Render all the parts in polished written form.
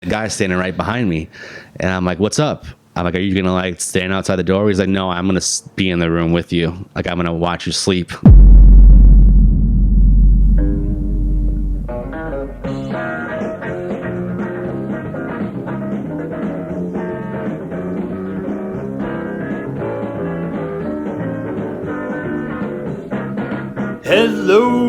guy standing right behind me. And I'm like, what's up? I'm like, are you going to like stand outside the door? He's like, no, I'm going to be in the room with you. Like, I'm going to watch you sleep. Hello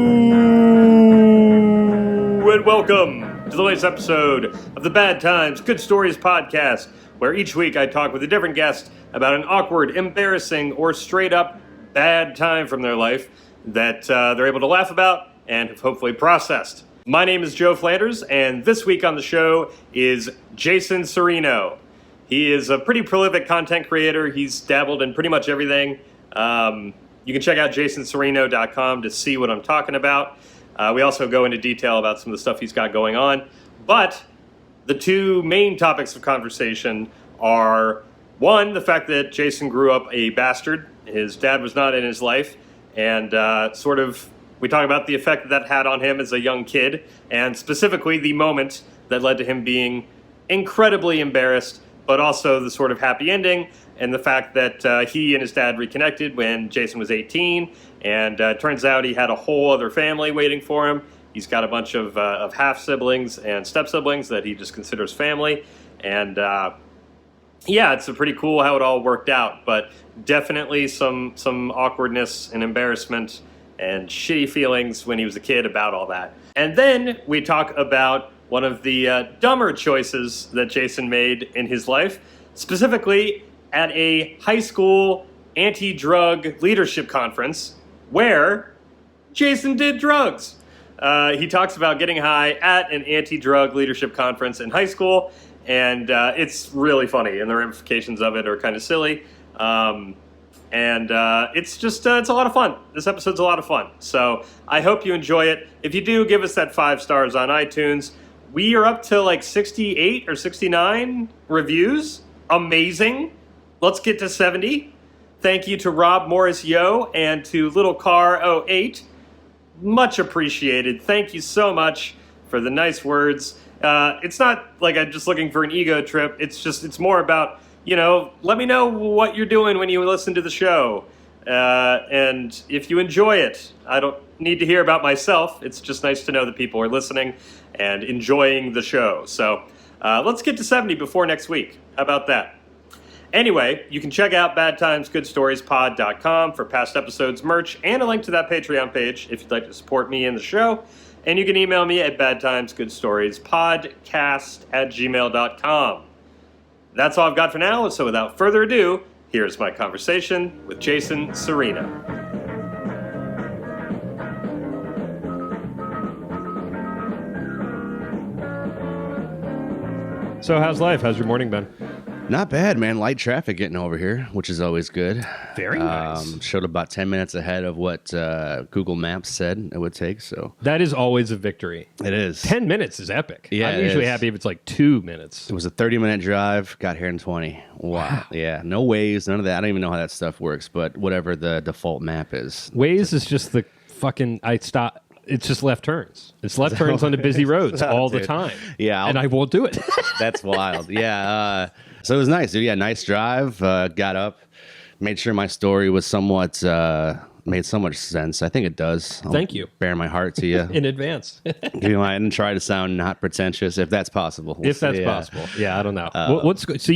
and welcome to the latest episode of the Bad Times, Good Stories podcast, where each week I talk with a different guest about an awkward, embarrassing, or straight up bad time from their life that they're able to laugh about and have hopefully processed. My name is Joe Flanders, and this week on the show is Jason Sereno. He is a pretty prolific content creator. He's dabbled in pretty much everything. You can check out jasonsereno.com to see what I'm talking about. We also go into detail about some of the stuff he's got going on. But the two main topics of conversation are, one, the fact that Jason grew up a bastard. His dad was not in his life. And we talk about the effect that had on him as a young kid, and specifically the moment that led to him being incredibly embarrassed, but also the sort of happy ending, and the fact that he and his dad reconnected when Jason was 18, and turns out he had a whole other family waiting for him. He's got a bunch of half-siblings and step-siblings that he just considers family, and it's pretty cool how it all worked out, but definitely some awkwardness and embarrassment and shitty feelings when he was a kid about all that. And then we talk about one of the dumber choices that Jason made in his life, specifically at a high school anti-drug leadership conference where Jason did drugs. He talks about getting high at an anti-drug leadership conference in high school, and it's really funny, and the ramifications of it are kind of silly. It's a lot of fun. This episode's a lot of fun. So I hope you enjoy it. If you do, give us that 5 stars on iTunes. We are up to like 68 or 69 reviews. Amazing. Let's get to 70. Thank you to Rob Morris Yo and to Little Car 08. Much appreciated. Thank you so much for the nice words. It's not like I'm just looking for an ego trip. It's more about, let me know what you're doing when you listen to the show. And if you enjoy it, I don't need to hear about myself. It's just nice to know that people are listening and enjoying the show. So let's get to 70 before next week. How about that? Anyway, you can check out badtimesgoodstoriespod.com for past episodes, merch, and a link to that Patreon page if you'd like to support me in the show. And you can email me at badtimesgoodstoriespodcast@gmail.com. That's all I've got for now, so without further ado, here's my conversation with Jason Sereno. So how's life? How's your morning been? Not bad, man. Light traffic getting over here, which is always good. Very nice. Showed about 10 minutes ahead of what Google Maps said it would take. So that is always a victory. It is. 10 minutes is epic. Yeah, I'm usually happy if it's like 2 minutes. It was a 30-minute drive. Got here in 20. Wow. Yeah. No Waze. None of that. I don't even know how that stuff works, but whatever the default map is. Waze is just the fucking... It's just left turns. It's left turns onto busy roads all the time. Yeah. And I won't do it. That's wild. Yeah. So it was nice, dude. Yeah, nice drive. Got up, made sure my story was made so much sense. I think it does. Thank you. Bare my heart to you in advance. And try to sound not pretentious, if that's possible. Possible. Yeah, I don't know. What's good? So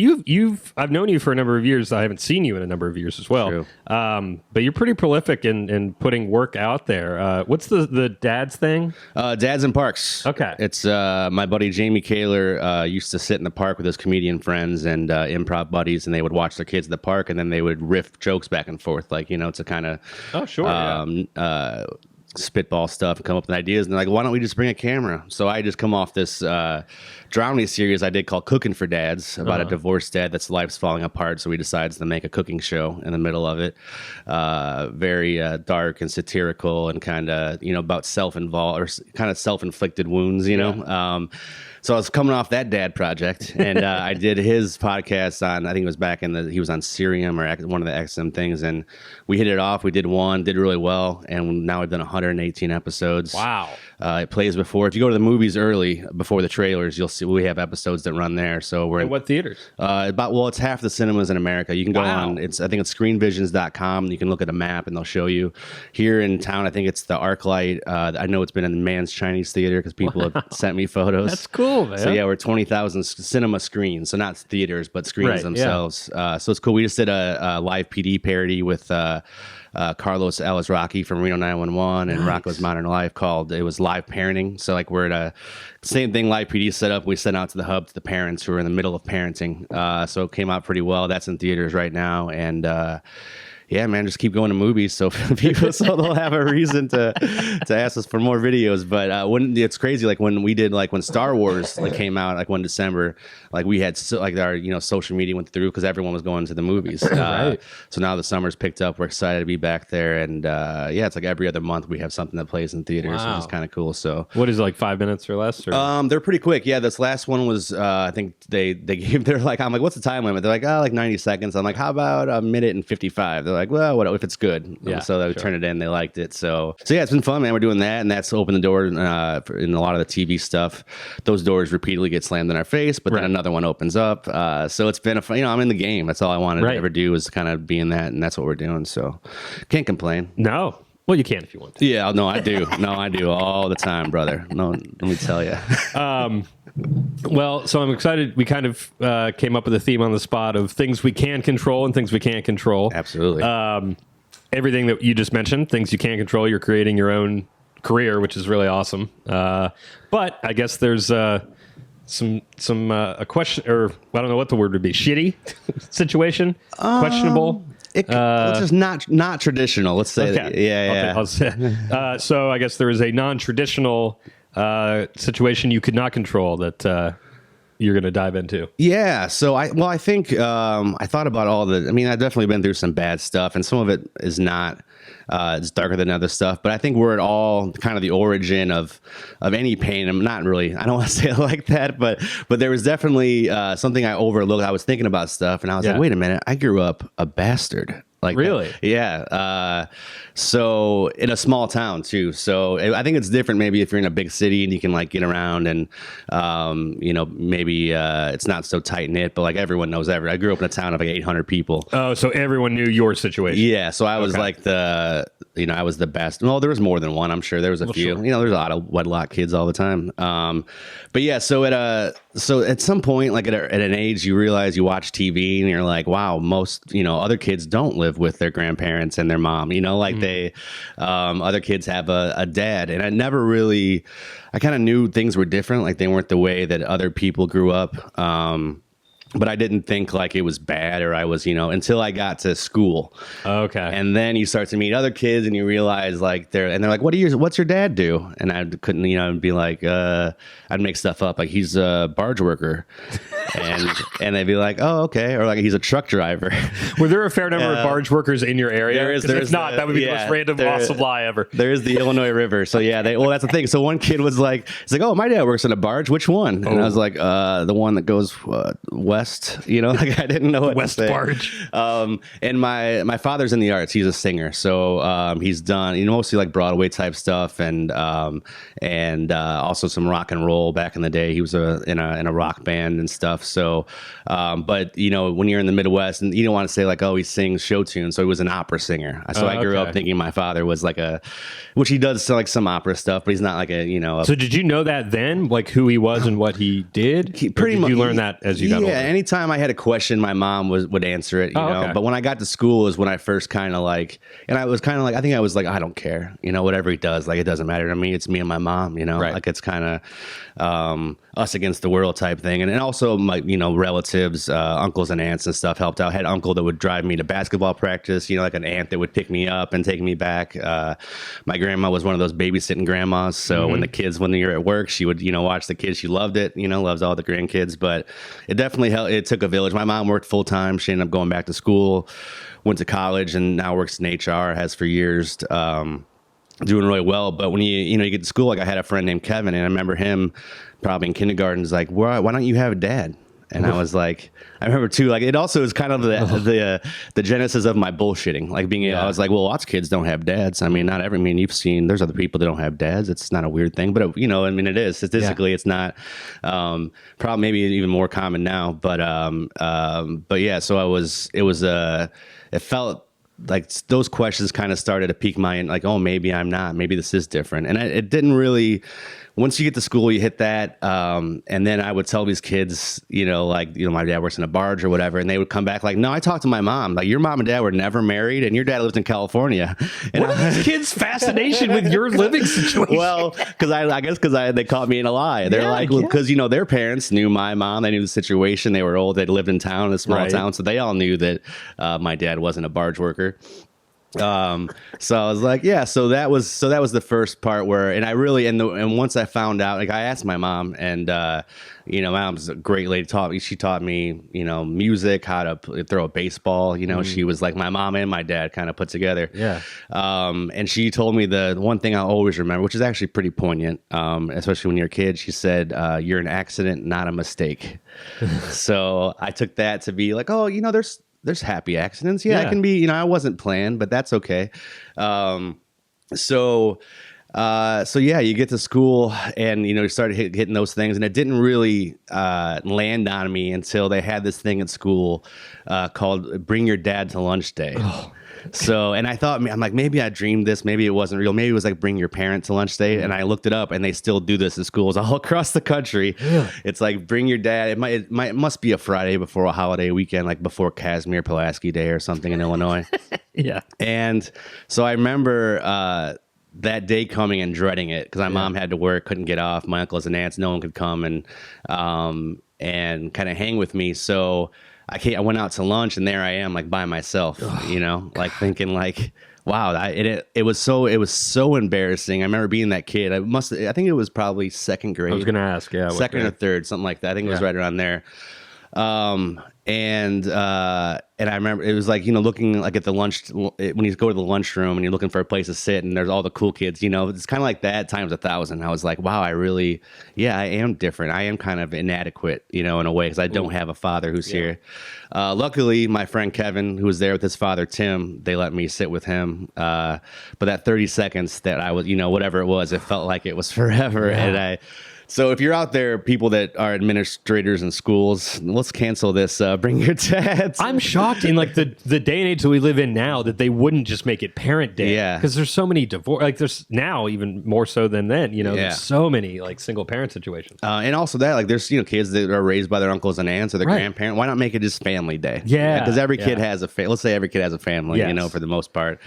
I've known you for a number of years. I haven't seen you in a number of years as well. True. But you're pretty prolific in putting work out there. What's the dad's thing? Dads in Parks. Okay. It's my buddy Jamie Kaler used to sit in the park with his comedian friends and improv buddies, and they would watch their kids at the park, and then they would riff jokes back and forth, to kind of spitball stuff and come up with ideas. And they're like, why don't we just bring a camera? So I just come off this drowning series I did called Cooking for Dads about a divorced dad that's life's falling apart. So he decides to make a cooking show in the middle of it. Very dark and satirical and kind of, about self-involved or kind of self-inflicted wounds, So I was coming off that dad project, and I did his podcast on, I think it was back he was on Serium or one of the XM things, and we hit it off. We did one, did really well, and now we've done 118 episodes. Wow. It plays before. If you go to the movies early, before the trailers, you'll we have episodes that run there. So we're And what theaters? it's half the cinemas in America. You can go on, I think it's screenvisions.com. You can look at a map and they'll show you. Here in town, I think it's the ArcLight. I know it's been in the Man's Chinese Theater because people have sent me photos. That's cool, man. So yeah, we're 20,000 cinema screens. So not theaters, but screens themselves. So it's cool. We just did a live PD parody with Carlos Elizraki from Reno 911 and Rocco's Modern Life it was Live Parenting. So like we're at a same thing Live PD set up. We sent out to the hub to the parents who are in the middle of parenting. So it came out pretty well. That's in theaters right now. And yeah, man, just keep going to movies so they'll have a reason to ask us for more videos. But it's crazy, like when we did when Star Wars came out like one December, like we had our social media went through because everyone was going to the movies. Right. So now the summer's picked up. We're excited to be back there, and yeah, it's like every other month we have something that plays in theaters, which is kind of cool. So what is it, like 5 minutes or less? Or? They're pretty quick. Yeah, this last one was I think they're like, I'm like, what's the time limit? They're like, like 90 seconds. I'm like, how about a minute and 55? They're like, well, what if it's good? Yeah, so they turned it in. They liked it. So yeah, it's been fun, man. We're doing that, and that's opened the door in a lot of the TV stuff. Those doors repeatedly get slammed in our face, but then another one opens up. So it's been I'm in the game. That's all I wanted to ever do is kind of be in that, and that's what we're doing. So can't complain. No. Well, you can if you want to. Yeah, no, I do. I do all the time, brother. No, let me tell you. Well, so I'm excited. We kind of came up with a theme on the spot of things we can control and things we can't control. Absolutely. Everything that you just mentioned, things you can't control, you're creating your own career, which is really awesome. But I guess there's a question, or I don't know what the word would be. Shitty situation, questionable. It's just not traditional. Let's say that. Yeah. Okay, so I guess there is a non-traditional situation you could not control that you're going to dive into. Yeah. So I think I thought about I've definitely been through some bad stuff, and some of it is not. It's darker than other stuff, but I think we're at all kind of the origin of any pain. I'm not really, I don't want to say it like that, but there was definitely something I overlooked. I was thinking about stuff and I was like, wait a minute, I grew up a bastard. Like really? Yeah. So in a small town too. So I think it's different maybe if you're in a big city and you can get around and, maybe it's not so tight knit, but everyone knows everyone. I grew up in a town of 800 people. Oh, so everyone knew your situation. Yeah. So I was I was the best. Well, there was more than one. I'm sure there was a few. Sure. There's a lot of wedlock kids all the time. But yeah, so at some point, at an age, you realize you watch TV and you're like, wow, most other kids don't live with their grandparents and their mom. They other kids have a dad, and I kind of knew things were different. They weren't the way that other people grew up. But I didn't think it was bad or I was, until I got to school. Okay. And then you start to meet other kids and you realize they're like, what's your dad do? And I couldn't, be like, I'd make stuff up. He's a barge worker. and they'd be like, oh, okay. Or he's a truck driver. Were there a fair number of barge workers in your area? There's if not, that would be the most random loss of lie ever. There is the Illinois River. So yeah, that's the thing. So one kid was like, oh, my dad works in a barge. Which one? And I was like, the one that goes west. I didn't know what West to say. Barge. And my father's in the arts. He's a singer, so he's done mostly Broadway type stuff, and also some rock and roll back in the day. He was in a rock band and stuff. So, but when you're in the Midwest, and you don't want to say he sings show tunes, so he was an opera singer. So I grew up thinking my father was which he does some opera stuff, but he's not So did you know that then, who he was and what he did? Pretty much. Did you learn that as you got older? Yeah. Anytime I had a question, my mom would answer it, you know. Okay. But when I got to school is when I first kind of and I was kind of I think I was I don't care, whatever he does, it doesn't matter to me. It's me and my mom, right. It's kind of us against the world type thing. And also my, relatives, uncles and aunts and stuff helped out. I had an uncle that would drive me to basketball practice, an aunt that would pick me up and take me back. My grandma was one of those babysitting grandmas. So when you're at work, she would, watch the kids. She loved it, loves all the grandkids, but it definitely it took a village. My mom worked full time. She ended up going back to school, went to college, and now works in HR, has for years, doing really well. But when you get to school, I had a friend named Kevin, and I remember him probably in kindergarten is why don't you have a dad? And I was like, I remember too, like it also is kind of the genesis of my bullshitting, like being, I was like, well, lots of kids don't have dads. I mean, you've seen, there's other people that don't have dads. It's not a weird thing, but I mean, it is statistically, it's not, probably maybe even more common now, but yeah, so it felt like those questions kind of started to pique my, like, oh, maybe I'm not, maybe this is different. And it didn't really, once you get to school, you hit that. And then I would tell these kids, my dad works in a barge or whatever. And they would come back like, no, I talked to my mom. Like, your mom and dad were never married and your dad lived in California. And what is kids' fascination with your living situation? Well, because they caught me in a lie. They're because, their parents knew my mom. They knew the situation. They were old. They lived in town, in a small town. So they all knew that my dad wasn't a barge worker. So I was like, yeah, so that was the first part where, and I really, and once I found out, like I asked my mom, and, my mom's a great lady, she taught me, music, how to throw a baseball, she was like my mom and my dad kind of put together. Yeah. And she told me the one thing I always remember, which is actually pretty poignant, especially when you're a kid, she said, you're an accident, not a mistake. So I took that to be like, oh, there's happy accidents. Yeah, it can be, I wasn't planned, but that's okay. So yeah, you get to school and, you started hitting those things, and it didn't really land on me until they had this thing at school called Bring Your Dad to Lunch Day. Oh. So, and I thought, I'm like, maybe I dreamed this. Maybe it wasn't real. Maybe it was like Bring Your Parent to Lunch Day. And I looked it up, and they still do this in schools all across the country. Yeah. It's like Bring Your Dad. It must be a Friday before a holiday weekend, like before Casimir Pulaski Day or something in Illinois. Yeah. And so I remember that day coming and dreading it because my mom had to work, couldn't get off. My uncles and aunts, no one could come and kind of hang with me. So I went out to lunch, and there I am, like by myself, like thinking like, wow, it was so embarrassing. I remember being that kid. I think it was probably second grade. I was going to ask, second or third, something like that. I think it was right around there. And I remember it was like, looking like at the lunch, when you go to the lunchroom and you're looking for a place to sit and there's all the cool kids, it's kind of like that times 1,000. I was like, wow, I am different. I am kind of inadequate, in a way, because I don't have a father who's here. Luckily, my friend Kevin, who was there with his father, Tim, they let me sit with him. But that 30 seconds that I was, whatever it was, it felt like it was forever. Yeah. So if you're out there, people that are administrators in schools, let's cancel this. Bring your dads. I'm shocked in like the day and age that we live in now that they wouldn't just make it Parent Day. Yeah. Because there's so many divorce. Like there's now even more so than then. There's so many like single parent situations. And also that like there's kids that are raised by their uncles and aunts or their grandparents. Why not make it just Family Day? Yeah. Because every kid has let's say every kid has a family. For the most part.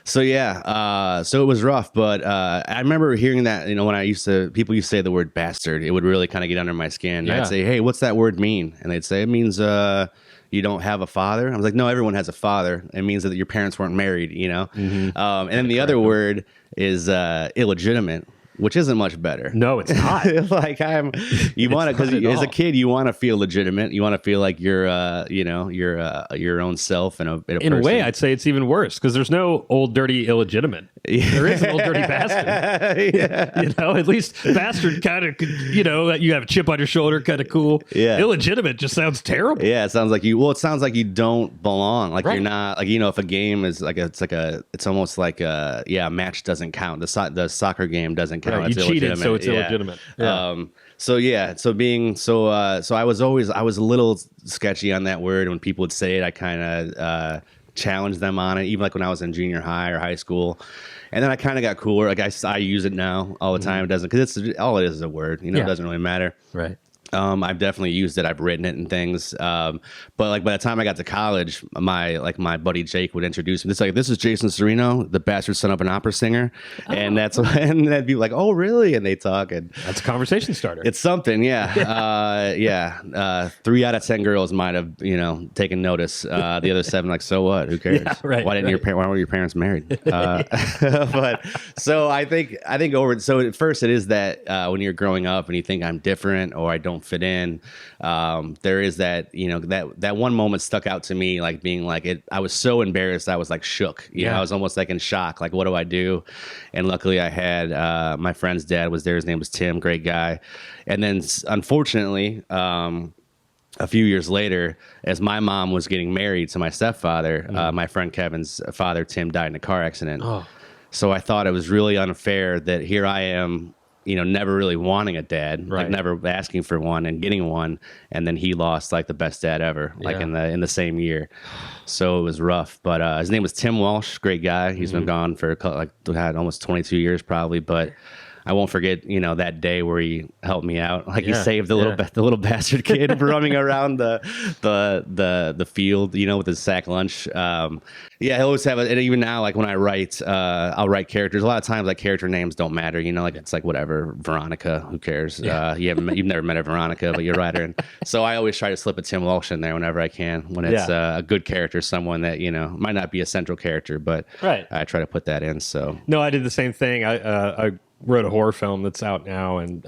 So it was rough, but I remember hearing that, when people used to say the word bastard, it would really kind of get under my skin. Yeah. I'd say, hey, what's that word mean? And they'd say, it means you don't have a father. I was like, no, everyone has a father. It means that your parents weren't married, Mm-hmm. And then the other word is illegitimate, which isn't much better. No, it's not. Like you want to, because as a kid, you want to feel legitimate. You want to feel like you're your own self and in a way, I'd say it's even worse because there's no old dirty illegitimate. There is an old dirty bastard. At least bastard kind of, you have a chip on your shoulder, kind of cool. Yeah. Illegitimate just sounds terrible. Yeah, it sounds like it sounds like you don't belong. Like you're not, like if a game is like it's almost like a match doesn't count. The soccer game doesn't count. Right, you cheated, so it's illegitimate. Yeah. So I was a little sketchy on that word. When people would say it, I kind of challenged them on it, even like when I was in junior high or high school. And then I kind of got cooler. Like I use it now all the time. It doesn't, because all it is a word. It doesn't really matter. Right. I've definitely used it. I've written it and things. But like by the time I got to college, my buddy Jake would introduce me. It's like, this is Jason Sereno, the bastard son of an opera singer. Oh. And and they'd be like, oh, really? And they talk. And that's a conversation starter. It's something. Yeah. 3 out of 10 girls might have, taken notice. The other 7, like, so what? Who cares? Yeah, right, why were your parents married? But so I think so at first it is that when you're growing up and you think I'm different or I don't fit in. There is that, you know, that one moment stuck out to me, like being like it. I was so embarrassed. I was like shook. You know, I was almost like in shock. Like, what do I do? And luckily I had my friend's dad was there. His name was Tim, great guy. And then unfortunately, a few years later, as my mom was getting married to my stepfather, my friend Kevin's father, Tim, died in a car accident. Oh. So I thought it was really unfair that here I am, you know, never really wanting a dad, like never asking for one and getting one, and then he lost like the best dad ever, like in the same year. So it was rough. But his name was Tim Walsh, great guy. He's been gone for like had almost 22 years probably, but I won't forget, you know, that day where he helped me out. Like he saved the little bastard kid running around the field, you know, with his sack lunch. I always have and even now, like when I write, I'll write characters. A lot of times, like character names don't matter, you know, like it's like whatever, Veronica, who cares? You've never met a Veronica, but you're a writer. And so I always try to slip a Tim Walsh in there whenever I can, when it's a good character, someone that, you know, might not be a central character, but I try to put that in. So no, I did the same thing. I wrote a horror film that's out now, and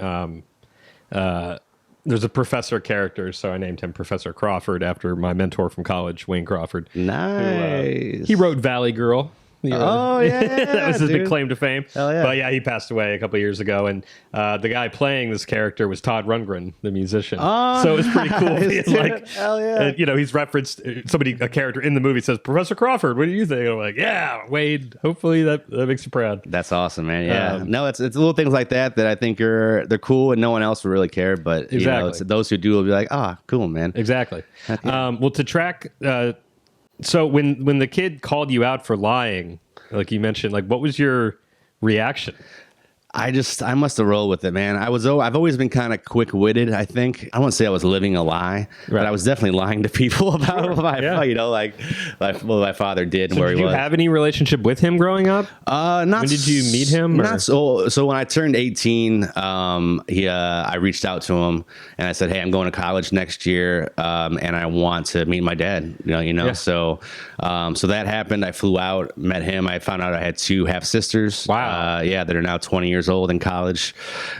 there's a professor character, so I named him Professor Crawford after my mentor from college, Wayne Crawford. Nice. Who, he wrote Valley Girl. Oh yeah, that was his big claim to fame. Hell yeah. But yeah, he passed away a couple of years ago, and the guy playing this character was Todd Rundgren, the musician. Oh, so it was pretty cool. He's like, hell yeah. You know, he's referenced a character in the movie says, Professor Crawford, what do you think? And I'm like, yeah, Wade. Hopefully that makes you proud. That's awesome, man. Yeah, no, it's little things like that I think they're cool, and no one else will really care. But you know, it's those who do will be like, cool, man. Exactly. Well, to track. So when the kid called you out for lying, like you mentioned, like what was your reaction? I must have rolled with it, man. I've always been kind of quick-witted, I think. I won't say I was living a lie, but I was definitely lying to people about you know, like what my father did and where he was. Did you have any relationship with him growing up? Not. When did you meet him? Not so. So when I turned 18, I reached out to him and I said, "Hey, I'm going to college next year, and I want to meet my dad." You know. So that happened. I flew out, met him. I found out I had 2 half sisters. Wow. That are now 20 years old in college.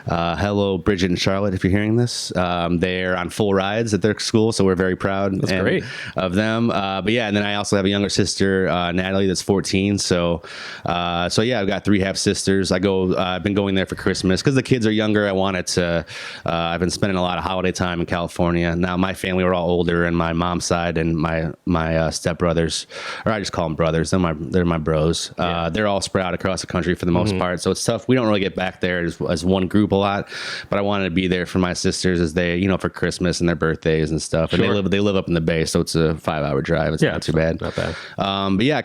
Hello, Bridget and Charlotte, if you're hearing this. They're on full rides at their school, so we're very proud great. of them. But yeah, and then I also have a younger sister, Natalie, that's 14. So I've got 3 half sisters. I've been going there for Christmas because the kids are younger. I wanted to. I've been spending a lot of holiday time in California. Now my family were all older, and my mom's side and my stepbrothers, or I just call them brothers. They're my bros. They're all spread out across the country for the most part. So it's tough. We don't really get back there as one group a lot, but I wanted to be there for my sisters as they, you know, for Christmas and their birthdays and stuff. And they live up in the Bay, so it's a 5-hour drive. It's not too bad. Not bad. But yeah,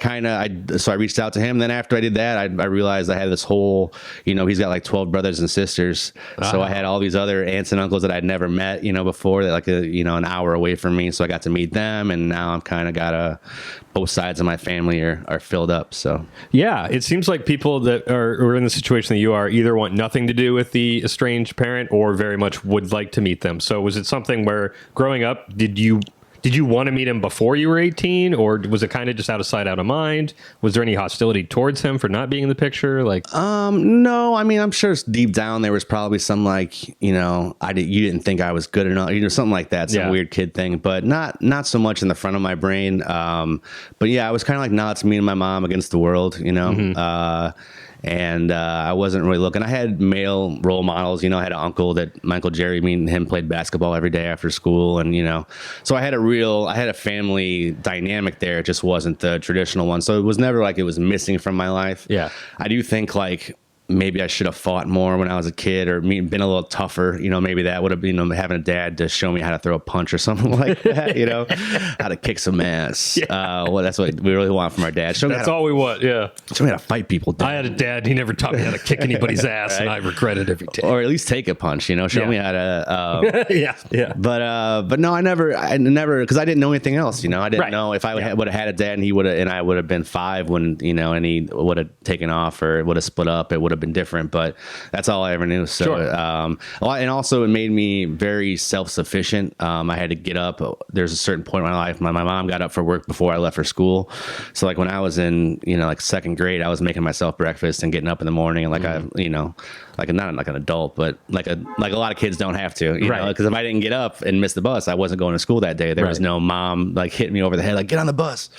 so I reached out to him. Then after I did that, I realized I had this whole, you know, he's got like 12 brothers and sisters. So I had all these other aunts and uncles that I'd never met, you know, before, that like an hour away from me. So I got to meet them, and now I'm kind of got both sides of my family are filled up. So yeah, it seems like people that are in the situation that you are either want nothing to do with the estranged parent or very much would like to meet them. So was it something where growing up, did you want to meet him before you were 18, or was it kind of just out of sight, out of mind? Was there any hostility towards him for not being in the picture? No, I mean, I'm sure deep down there was probably some like, you know, you didn't think I was good enough, you know, something like that, some weird kid thing, but not so much in the front of my brain. But yeah, I was kind of like, it's me and my mom against the world, you know. Mm-hmm. And I wasn't really looking. I had male role models, you know. I had an uncle my Uncle Jerry, me and him played basketball every day after school, and you know, so I had a family dynamic there. It just wasn't the traditional one, so it was never like it was missing from my life. Yeah, I do think like maybe I should have fought more when I was a kid, or been a little tougher. You know, maybe that would have been, you know, having a dad to show me how to throw a punch or something like that. You know, how to kick some ass. That's what we really want from our dad. That's all we want. Yeah, show me how to fight people. Dad. I had a dad. He never taught me how to kick anybody's ass, right? And I regret it every day. Or at least take a punch. You know, show me how to. Yeah. But no, I never, because I didn't know anything else. You know, I didn't know if I would have had a dad and I would have been 5 when, you know, and he would have taken off or would have split up. It would have been different, but that's all I ever knew. So, Sure. And also it made me very self-sufficient. I had to get up. There's a certain point in my life. My mom got up for work before I left for school. So like when I was in, like second grade, I was making myself breakfast and getting up in the morning. And like like not like an adult, but like a lot of kids don't have to, Right. because if I didn't get up and miss the bus, I wasn't going to school that day. There was no mom like hitting me over the head, like get on the bus.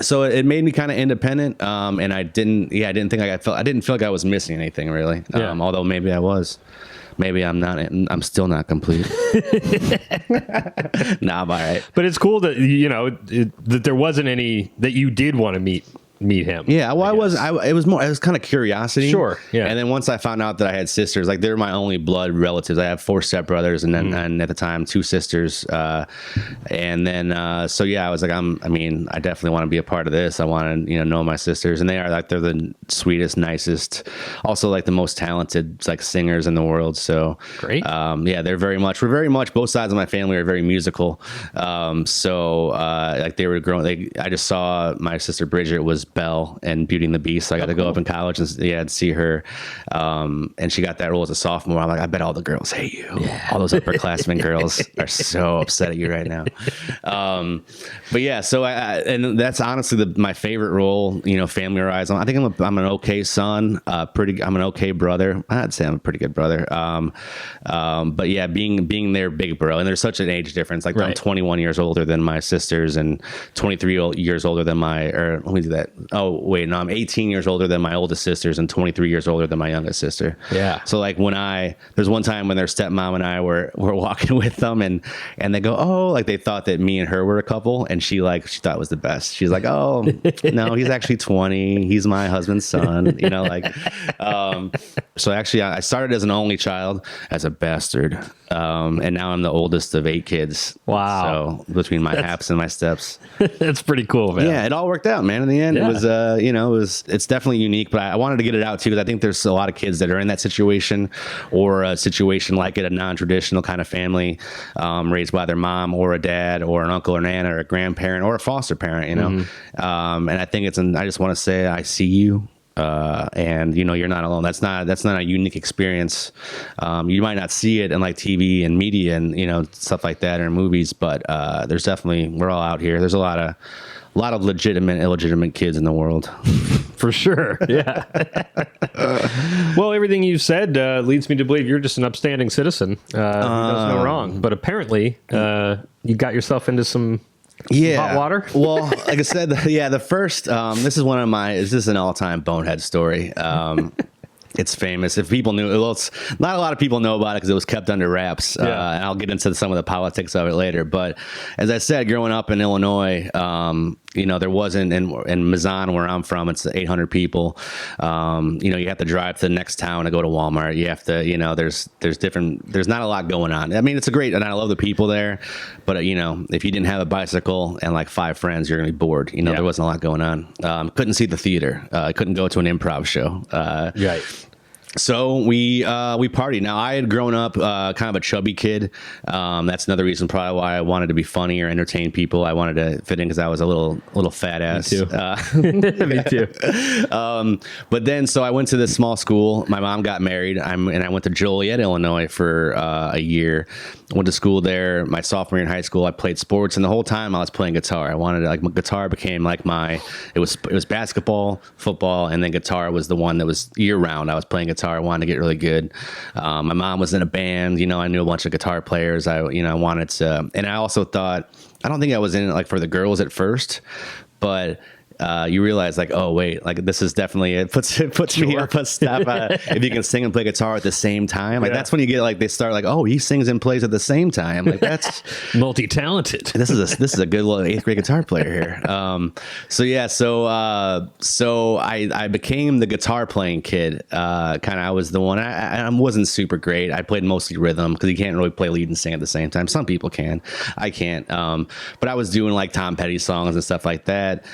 So it made me kind of independent. And I didn't think I didn't feel like I was missing anything really. Yeah. Although maybe I was. Maybe I'm not. I'm still not complete. Nah, I'm all right. But it's cool that that there wasn't any that you did want to meet him. Yeah, well, it was kind of curiosity. Sure, yeah. And then once I found out that I had sisters, like they're my only blood relatives. I have 4 stepbrothers, and then and at the time 2 sisters. And then so yeah, I was like, I definitely want to be a part of this. I want to know my sisters, and they're the sweetest, nicest, also like the most talented like singers in the world. So Great. Yeah, we're very much both sides of my family are very musical. So like they were growing. I just saw my sister Bridget was Belle and Beauty and the Beast. So I got to go up in college and see her. And she got that role as a sophomore. I'm like, I bet all the girls hate you. Yeah. All those upperclassmen girls are so upset at you right now. But yeah, so and that's honestly my favorite role, family wise. I think I'm an okay son, I'm an okay brother. I'd say I'm a pretty good brother. But yeah, being their big bro, and there's such an age difference. Like I'm 21 years older than my sisters and 23 years older than let me do that. Oh wait, no, I'm 18 years older than my oldest sisters and 23 years older than my youngest sister. Yeah. So like there's one time when their stepmom and I were walking with them and they go, oh, like they thought that me and her were a couple, and she thought it was the best. She's like, oh no, he's actually 20. He's my husband's son. So actually I started as an only child, as a bastard. And now I'm the oldest of 8 kids. Wow. So between my haps and my steps. That's pretty cool, man. Yeah, it all worked out, man. In the end, Yeah. it was, it's definitely unique, but I wanted to get it out too, because I think there's a lot of kids that are in that situation, or a situation like it, a non-traditional kind of family, raised by their mom or a dad or an uncle or an aunt or a grandparent or a foster parent, and I think I just want to say, I see you. And you're not alone. That's not a unique experience. You might not see it in like TV and media and stuff like that or movies, but there's definitely, we're all out here. There's a lot of legitimate, illegitimate kids in the world. For sure. Yeah. Well, everything you've said leads me to believe you're just an upstanding citizen who does no wrong. But apparently, you got yourself into some hot water. Well, like I said, the first, this is an all-time bonehead story. It's famous. If people knew, it's not a lot of people know about it because it was kept under wraps. And I'll get into some of the politics of it later. But as I said, growing up in Illinois, there wasn't in Mazan, where I'm from, it's 800 people. You have to drive to the next town to go to Walmart. You have to, there's not a lot going on. I mean, it's and I love the people there, but if you didn't have a bicycle and like 5 friends, you're gonna be bored. There wasn't a lot going on. Couldn't see the theater. I couldn't go to an improv show. Right. So we partied. Now I had grown up kind of a chubby kid. That's another reason probably why I wanted to be funny or entertain people. I wanted to fit in because I was a little fat ass. Me too. Me too. But then so I went to this small school. My mom got married. And I went to Joliet, Illinois for a year. Went to school there. My sophomore year in high school, I played sports, and the whole time I was playing guitar. I wanted to, guitar became like it was basketball, football, and then guitar was the one that was year round. I was playing guitar. I wanted to get really good. My mom was in a band. I knew a bunch of guitar players. I wanted to, and I also thought, I don't think I was in it like for the girls at first, but you realize like, oh wait, like this is definitely, it puts me up a step. If you can sing and play guitar at the same time, like that's when you get like, they start like, oh, he sings and plays at the same time. Like that's multi-talented. This is a good little 8th grade guitar player here. So I became the guitar playing kid. I was the one. I wasn't super great. I played mostly rhythm because you can't really play lead and sing at the same time. Some people can. I can't. But I was doing like Tom Petty songs and stuff like that.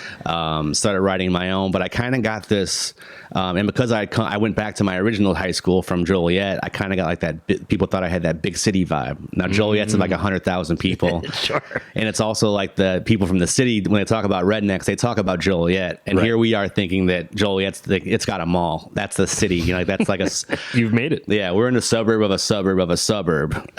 started writing my own, but I kind of got this, and because I went back to my original high school from Joliet, I kind of got like that, people thought I had that big city vibe. Now Joliet's like 100,000 people. Sure. And it's also like the people from the city, when they talk about rednecks, they talk about Joliet. And here we are thinking that Joliet's, it's got a mall. That's the city. You know, that's like a... You've made it. Yeah, we're in a suburb of a suburb of a suburb.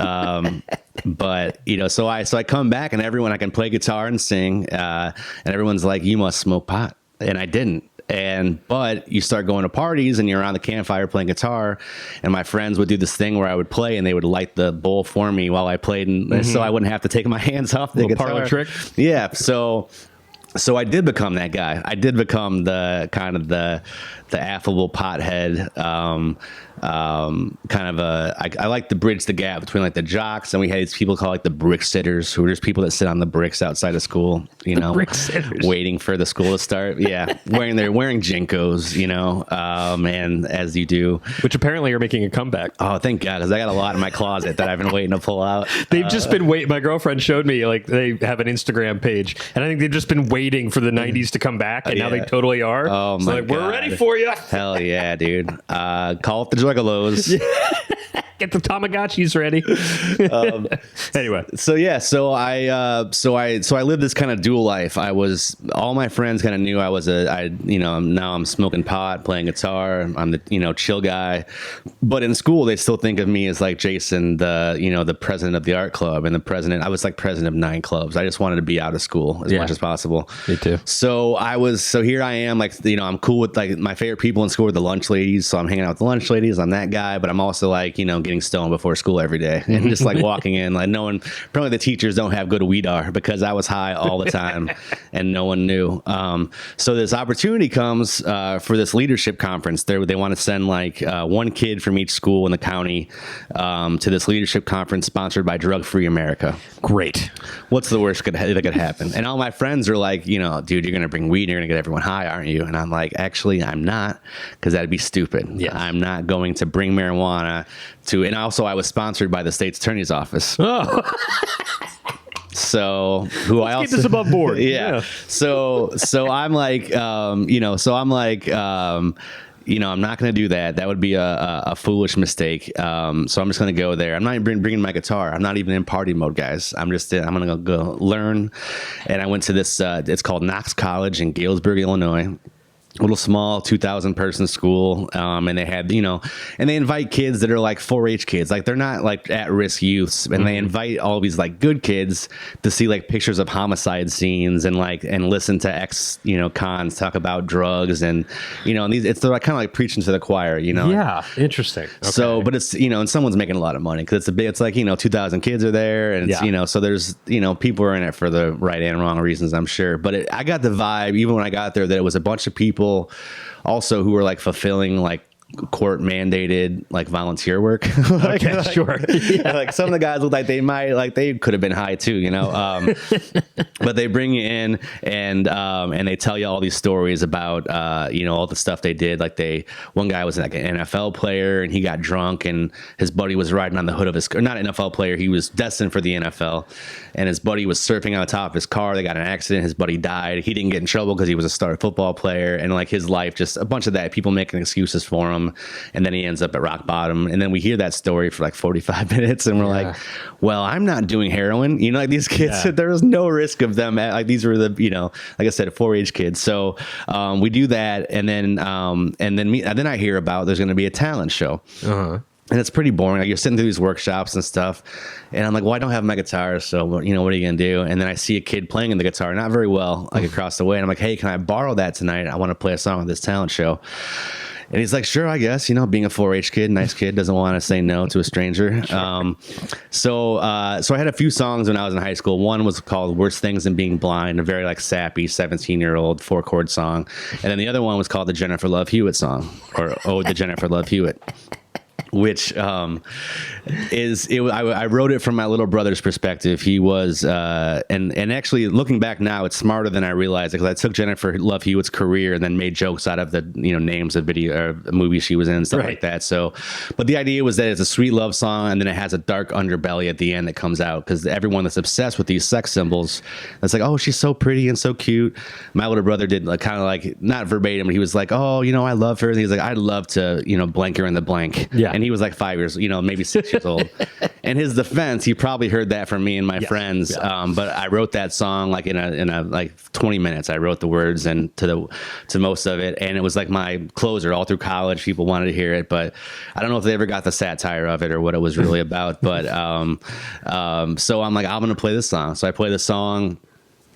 But, you know, so I come back and everyone, I can play guitar and sing. And everyone's like, you must smoke pot. And I didn't. But you start going to parties and you're around the campfire playing guitar, and my friends would do this thing where I would play and they would light the bowl for me while I played, and so I wouldn't have to take my hands off the guitar. Parlor trick. Yeah. So I did become that guy. I did become the kind of the affable pothead. I like to bridge the gap between like the jocks, and we had these people called like the brick sitters, who are just people that sit on the bricks outside of school, you know, brick sitters, waiting for the school to start. Yeah, wearing Jinkos, you know, and as you do, which apparently are making a comeback. Oh, thank God, because I got a lot in my closet that I've been waiting to pull out. They've just been waiting. My girlfriend showed me, like, they have an Instagram page, and I think they've just been waiting for the 90s to come back, and now they totally are. Oh so my like, God. we're ready for you. Hell yeah, dude. Call up the Juggalos. Get the Tamagotchis ready. Anyway, so I lived this kind of dual life. All my friends kind of knew now I'm smoking pot, playing guitar. I'm the, you know, chill guy. But in school, they still think of me as like Jason, the president of the art club, and I was like president of 9 clubs. I just wanted to be out of school as much as possible. Me too. So here I am, like, you know, I'm cool with like my favorite people in school are the lunch ladies. So I'm hanging out with the lunch ladies. I'm that guy, but I'm also like, you know, getting stoned before school every day and just like walking in, like knowing probably the teachers don't have good weedar because I was high all the time and no one knew. So this opportunity comes for this leadership conference. They want to send like one kid from each school in the county to this leadership conference sponsored by Drug Free America. Great. What's the worst that could happen? And all my friends are like, you know, dude, you're going to bring weed and you're going to get everyone high, aren't you? And I'm like, actually, I'm not, because that'd be stupid. Yes. I'm not going to bring marijuana to, and also I was sponsored by the state's attorney's office. Oh. So keep this above board. Yeah. So I'm like, I'm not going to do that. That would be a foolish mistake. So I'm just going to go there. I'm not even bringing my guitar. I'm not even in party mode, guys. I'm going to go learn. And I went to this, it's called Knox College in Galesburg, Illinois. Little small 2,000 person school, and they had, you know, and they invite kids that are like 4-H kids, like they're not like at-risk youths, and they invite all these like good kids to see like pictures of homicide scenes and listen to ex-cons talk about drugs, and you know, and they're like kind of like preaching to the choir, you know. Yeah, interesting. Okay. So, but it's, you know, and someone's making a lot of money because it's like, you know, 2,000 kids are there, and it's, you know, so there's, you know, people are in it for the right and wrong reasons, I'm sure. But I got the vibe even when I got there that it was a bunch of people also who were like fulfilling like court mandated like volunteer work. Sure. Yeah. Like some of the guys look like they could have been high too, you know. But they bring you in and they tell you all these stories about you know, all the stuff they did. Like one guy was like an NFL player and he got drunk and his buddy was riding on the hood of his car. Not an NFL player, he was destined for the NFL, and his buddy was surfing on top of his car. They got in an accident, his buddy died. He didn't get in trouble because he was a star football player, and like his life, just a bunch of that, people making excuses for him. And then he ends up at rock bottom. And then we hear that story for like 45 minutes. And we're like, well, I'm not doing heroin. You know, like these kids, there was no risk of them. Like these were the, you know, like I said, 4-H kids. So we do that. And then I hear about there's going to be a talent show. Uh-huh. And it's pretty boring. Like you're sitting through these workshops and stuff. And I'm like, well, I don't have my guitar. So, you know, what are you going to do? And then I see a kid playing in the guitar, not very well, like across the way. And I'm like, hey, can I borrow that tonight? I want to play a song on this talent show. And he's like, sure, I guess, you know, being a 4-H kid, nice kid, doesn't want to say no to a stranger. So I had a few songs when I was in high school. One was called Worst Things Than Being Blind, a very like sappy 17-year-old 4-chord song. And then the other one was called the Jennifer Love Hewitt song, or Ode to Jennifer Love Hewitt. which I wrote it from my little brother's perspective. He was and actually looking back now, it's smarter than I realized, because I took Jennifer Love Hewitt's career and then made jokes out of the names of video or movies she was in and stuff like that. So, but the idea was that it's a sweet love song, and then it has a dark underbelly at the end that comes out, because everyone that's obsessed with these sex symbols, it's like, oh, she's so pretty and so cute. My little brother did like, kind of like, not verbatim, but he was like, oh, I love her. And he's like, I'd love to blank her in the blank. Yeah. And he was like 5 years, maybe 6 years old. In his defense, he probably heard that from me and my friends. Yeah. But I wrote that song like in a like 20 minutes. I wrote the words and to most of it, and it was like my closer all through college. People wanted to hear it, but I don't know if they ever got the satire of it or what it was really about. But so I'm like, I'm gonna play this song. So I play the song.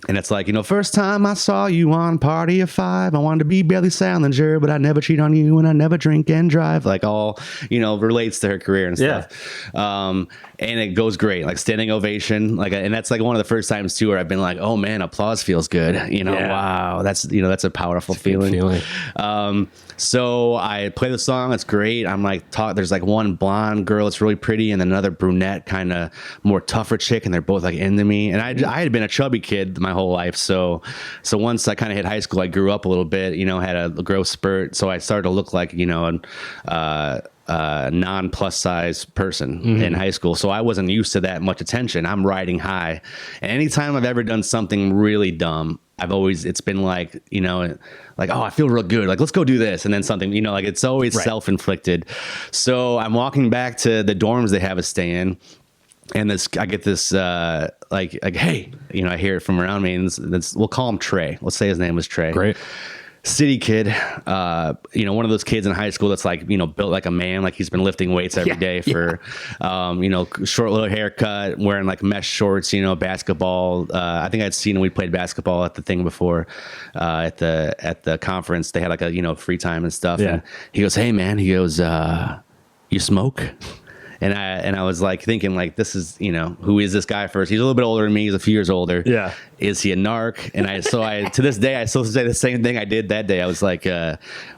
And it's like, first time I saw you on Party of Five, I wanted to be Billy Salinger, but I never cheat on you and I never drink and drive. Like all, relates to her career and stuff. Yeah. And it goes great, like standing ovation. Like, and that's like one of the first times too, where I've been like, oh man, applause feels good. Wow, that's, that's a powerful feeling. So I play the song. It's great. I'm like, there's like one blonde girl that's really pretty, and then another brunette, kind of more tougher chick, and they're both like into me. And I had been a chubby kid my whole life. So once I kind of hit high school, I grew up a little bit, had a growth spurt. So I started to look like, non plus size person in high school. So I wasn't used to that much attention. I'm riding high. And anytime I've ever done something really dumb, it's been like, like, oh, I feel real good. Like, let's go do this. And then something, like it's always self-inflicted. So I'm walking back to the dorms they have us stay in. And I get this, like, hey, I hear it from around me, and we'll call him Trey. Let's say his name was Trey. Great. City kid, one of those kids in high school that's like, built like a man, like he's been lifting weights every day for, short little haircut, wearing like mesh shorts, basketball. I think I'd seen him. We played basketball at the thing before, at the conference. They had like a, free time and stuff. Yeah. And he goes, hey man, he goes, you smoke? And I was like thinking, like, this is, who is this guy first? He's a little bit older than me. He's a few years older. Yeah. Is he a narc? And I to this day, I still say the same thing I did that day. I was like,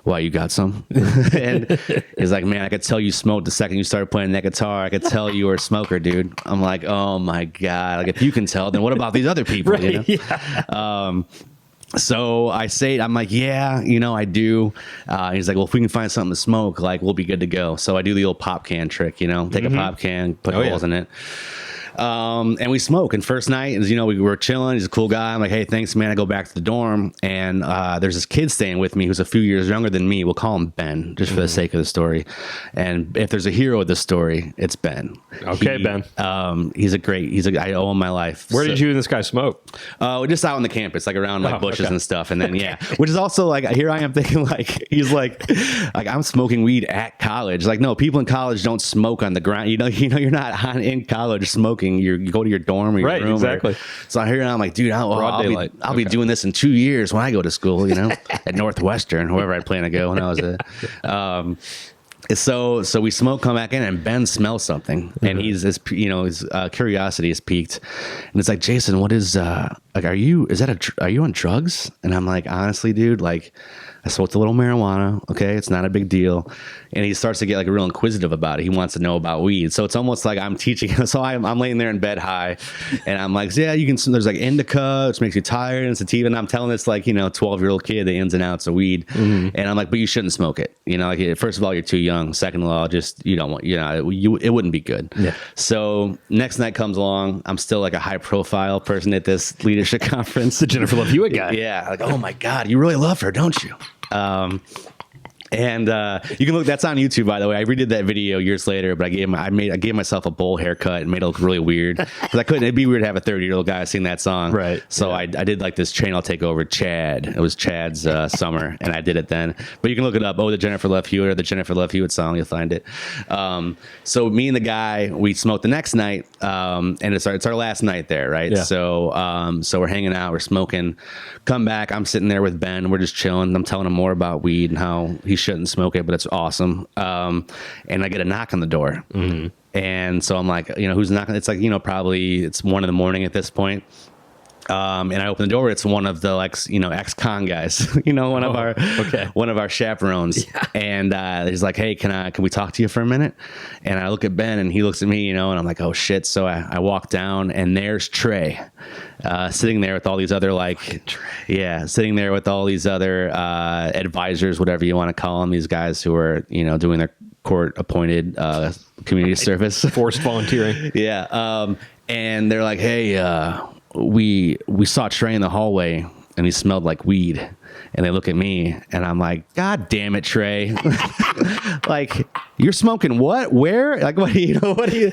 why, you got some? And he's like, man, I could tell you smoked the second you started playing that guitar. I could tell you were a smoker, dude. I'm like, oh my God. Like, if you can tell, then what about these other people? Right, Yeah. So I'm like, yeah, I do. He's like, well, if we can find something to smoke, like, we'll be good to go. So I do the old pop can trick, take a pop can, put holes in it. And we smoke. And first night, as we were chilling. He's a cool guy. I'm like, hey, thanks, man. I go back to the dorm, and there's this kid staying with me who's a few years younger than me. We'll call him Ben, just for the sake of the story. And if there's a hero of this story, it's Ben. Okay, Ben. I owe him my life. Where did you and this guy smoke? Just out on the campus, like around like bushes and stuff. And then which is also like, here I am thinking like, he's like I'm smoking weed at college. Like, no, people in college don't smoke on the ground. You're not in college smoking. You go to your dorm or your room. Exactly. So I hear it, I'm like, dude, I'll be doing this in 2 years when I go to school, at Northwestern, wherever I plan to go when I was So we smoke, come back in, and Ben smells something, and his curiosity is piqued, and it's like, Jason, what is like? Are you on drugs? And I'm like, honestly, dude, like, I smoked a little marijuana. Okay, it's not a big deal. And he starts to get like real inquisitive about it. He wants to know about weed. So it's almost like I'm teaching him. So I'm laying there in bed high, and I'm like, yeah, you can. There's like indica, which makes you tired, and sativa. And I'm telling this like 12-year-old kid the ins and outs of weed. And I'm like, but you shouldn't smoke it. Like, first of all, you're too young. Second of all, just you don't want. It wouldn't be good. Yeah. So next night comes along. I'm still like a high profile person at this leadership conference. The Jennifer Love Hewitt guy. Yeah. Like, oh my God, you really love her, don't you? And you can look. That's on YouTube, by the way. I redid that video years later, but I gave myself a bowl haircut and made it look really weird because I couldn't. It'd be weird to have a 30-year-old guy sing that song, right? So I did like this channel takeover. Chad. It was Chad's summer, and I did it then. But you can look it up. Oh, the Jennifer Love Hewitt or the Jennifer Love Hewitt song. You'll find it. So me and the guy, we smoked the next night, and it's our last night there, right? Yeah. So we're hanging out, we're smoking. Come back. I'm sitting there with Ben. We're just chilling. I'm telling him more about weed and how he shouldn't smoke it, but it's awesome. And I get a knock on the door. And so I'm like, who's knocking? It's like, probably it's 1 a.m. at this point. And I open the door. It's one of the ex-con guys, one of our chaperones. Yeah. And he's like, "Hey, can we talk to you for a minute?" And I look at Ben, and he looks at me, and I'm like, "Oh shit!" So I walk down, and there's Trey, sitting there with all these other sitting there with all these other advisors, whatever you want to call them, these guys who are doing their court-appointed community service, forced volunteering. Yeah. And they're like, "Hey, we saw Trey in the hallway and he smelled like weed." And they look at me and I'm like, "God damn it, Trey." Like, "You're smoking what? Where? Like, what do you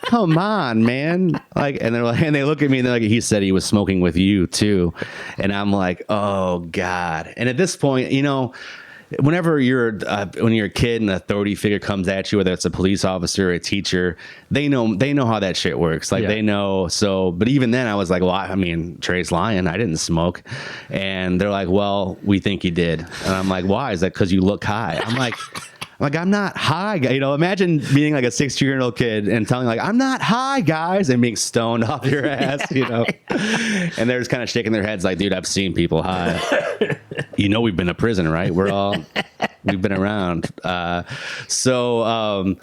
come on, man." Like, and they look at me and they're like, "He said he was smoking with you too." And I'm like, "Oh God." And at this point, whenever when you're a kid and a authority figure comes at you, whether it's a police officer or a teacher, they know how that shit works. Like, they know. So, but even then I was like, "Well, Trey's lying. I didn't smoke." And they're like, "Well, we think you did." And I'm like, "Why?" Is that because you look high? I'm like, "I'm not high." Imagine being like a 16-year-old kid and telling "I'm not high, guys," and being stoned off your ass, And they're just kind of shaking their heads like, "Dude, I've seen people high." We've been to prison, right? We've been around. So I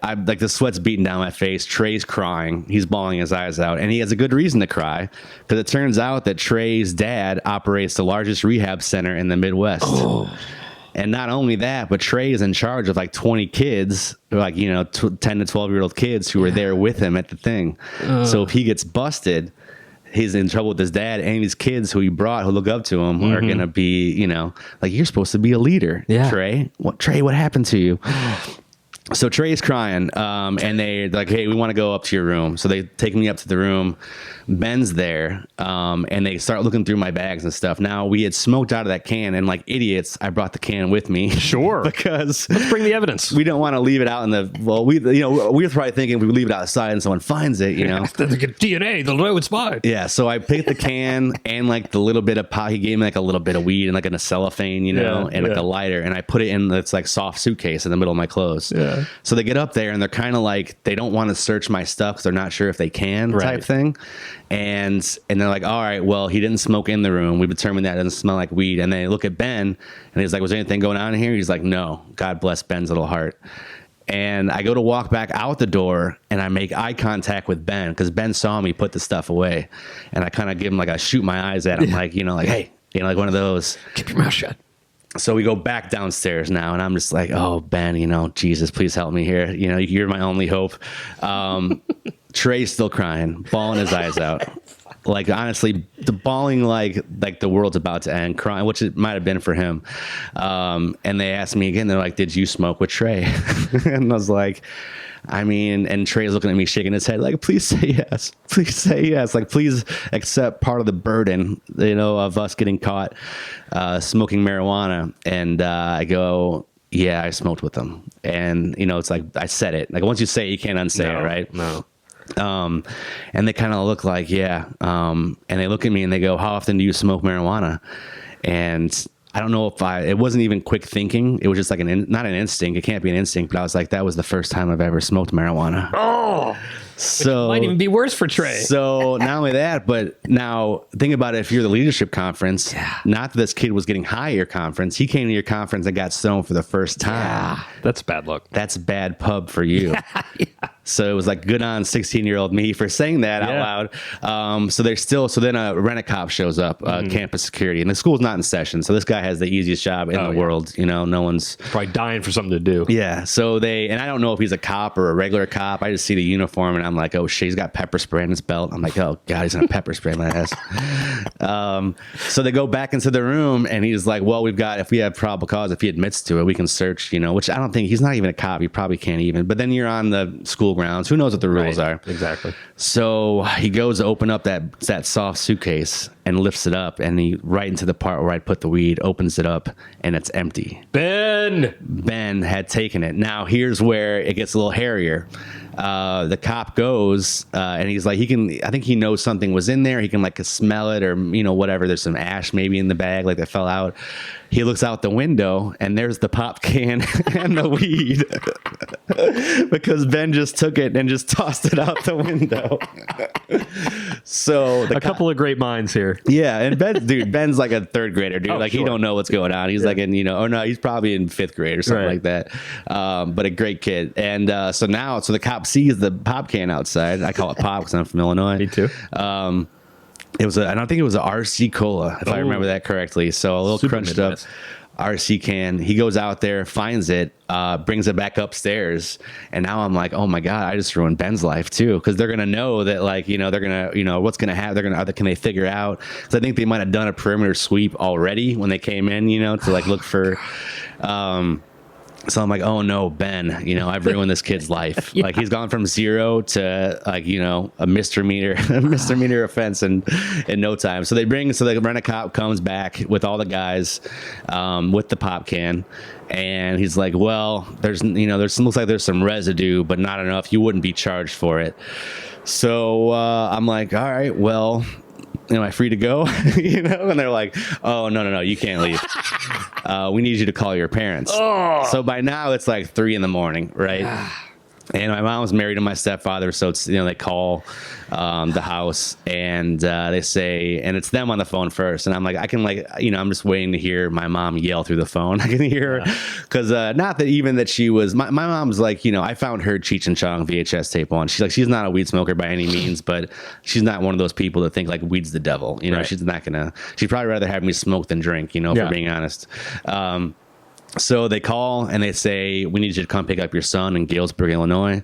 like, the sweat's beating down my face. Trey's crying. He's bawling his eyes out, and he has a good reason to cry, because it turns out that Trey's dad operates the largest rehab center in the Midwest. Oh. And not only that, but Trey is in charge of 20 kids, 10 to 12-year-old kids who were there with him at the thing. So if he gets busted, he's in trouble with his dad, and these kids who he brought, who look up to him, are going to be, "You're supposed to be a leader, Trey. What happened to you?" So Trey's crying, and they're like, "Hey, we want to go up to your room." So they take me up to the room. Ben's there, and they start looking through my bags and stuff. Now, we had smoked out of that can, and like idiots, I brought the can with me. Sure. Because let's bring the evidence. We don't want to leave it out in the, we were probably thinking if we leave it outside and someone finds it, Then they get DNA, they'll know it's mine. Yeah, so I picked the can and the little bit of pot. He gave me a little bit of weed and in a cellophane, and a lighter, and I put it in this soft suitcase in the middle of my clothes. Yeah. So they get up there and they're kind of they don't want to search my stuff because they're not sure if they can, type thing. And they're like, "All right, well, he didn't smoke in the room. We determined that it doesn't smell like weed." And they look at Ben, and he's like, "Was there anything going on in here?" He's like, "No." God bless Ben's little heart. And I go to walk back out the door, and I make eye contact with Ben, because Ben saw me put the stuff away. And I kind of give him I shoot my eyes at him, "Hey," one of those. Keep your mouth shut. So we go back downstairs now, and I'm just like, "Oh, Ben, Jesus, please help me here. You're my only hope." Trey's still crying, bawling his eyes out. Honestly, the bawling like the world's about to end, crying, which it might have been for him. And they asked me again, they're like, "Did you smoke with Trey?" And I was like, and Trey's looking at me, shaking his head, "Please say yes. Please say yes. Please accept part of the burden, of us getting caught smoking marijuana." And I go, "Yeah, I smoked with them." And, it's I said it. Once you say it, you can't unsay it, right? No. And they kind of look like, "Yeah." And they look at me and they go, "How often do you smoke marijuana?" And I don't know if it wasn't even quick thinking. It was just not an instinct. It can't be an instinct, but I was like, that was the first time I've ever smoked marijuana. Oh, so it might even be worse for Trey. So not only that, but now think about it. If you're the leadership conference, not that this kid was getting high at your conference. He came to your conference and got stoned for the first time. Yeah, that's bad luck. That's bad pub for you. Yeah. So it was good on 16-year-old me for saying that out loud. So then a rent-a-cop shows up, campus security, and the school's not in session. So this guy has the easiest job in the world. No one's probably dying for something to do. Yeah. So and I don't know if he's a cop or a regular cop. I just see the uniform and I'm like, "Oh shit, he's got pepper spray in his belt." I'm like, "Oh God, he's gonna pepper spray my ass." So they go back into the room and he's like, "Well, if we have probable cause, if he admits to it, we can search, which I don't think, he's not even a cop. He probably can't even, but then you're on the school grounds. Who knows what the rules are?" Exactly. So he goes to open up that soft suitcase and lifts it up, and he right into the part where I put the weed, opens it up, and it's empty. Ben had taken it. Now here's where it gets a little hairier. The cop goes, and he's like, I think he knows something was in there. He can smell it or, whatever. There's some ash maybe in the bag, that fell out. he looks out the window and there's the pop can and the weed because Ben just took it and just tossed it out the window. So a couple of great minds here. Yeah, and Ben's like a third grader, dude. He sure. don't know what's going on. He's like in, he's probably in fifth grade or something Right. like that. But a great kid. And so the cop sees the pop can outside. I call it pop because I'm from Illinois. Me too. It was I don't think it was a RC Cola, if I remember that correctly. So a little Super crunched Midwest. up RC can. He goes out there, finds it, brings it back upstairs, and now I'm like, oh my god, I just ruined Ben's life too, because they're gonna know that they're gonna what's gonna happen. Can they figure out? Because I think they might have done a perimeter sweep already when they came in, to look for. So I'm like, oh no, Ben, I've ruined this kid's life. Yeah. He's gone from 0 to a misdemeanor offense in no time. So the rent-a-cop comes back with all the guys, with the pop can. And he's like, well, looks like there's some residue, but not enough. You wouldn't be charged for it. So I'm like, all right, well, am I free to go? And they're like, oh, no, you can't leave. We need you to call your parents. Oh. So by now it's like 3 a.m, right? And my mom's married to my stepfather, so it's they call the house and they say, and it's them on the phone first, and I'm like, I can I'm just waiting to hear my mom yell through the phone. I can hear her because not that even that she was my mom's like I found her Cheech and Chong VHS tape on. She's not a weed smoker by any means, but she's not one of those people that think weed's the devil. Right. She's not gonna. She'd probably rather have me smoke than drink. For being honest. So they call and they say, we need you to come pick up your son in Galesburg, Illinois.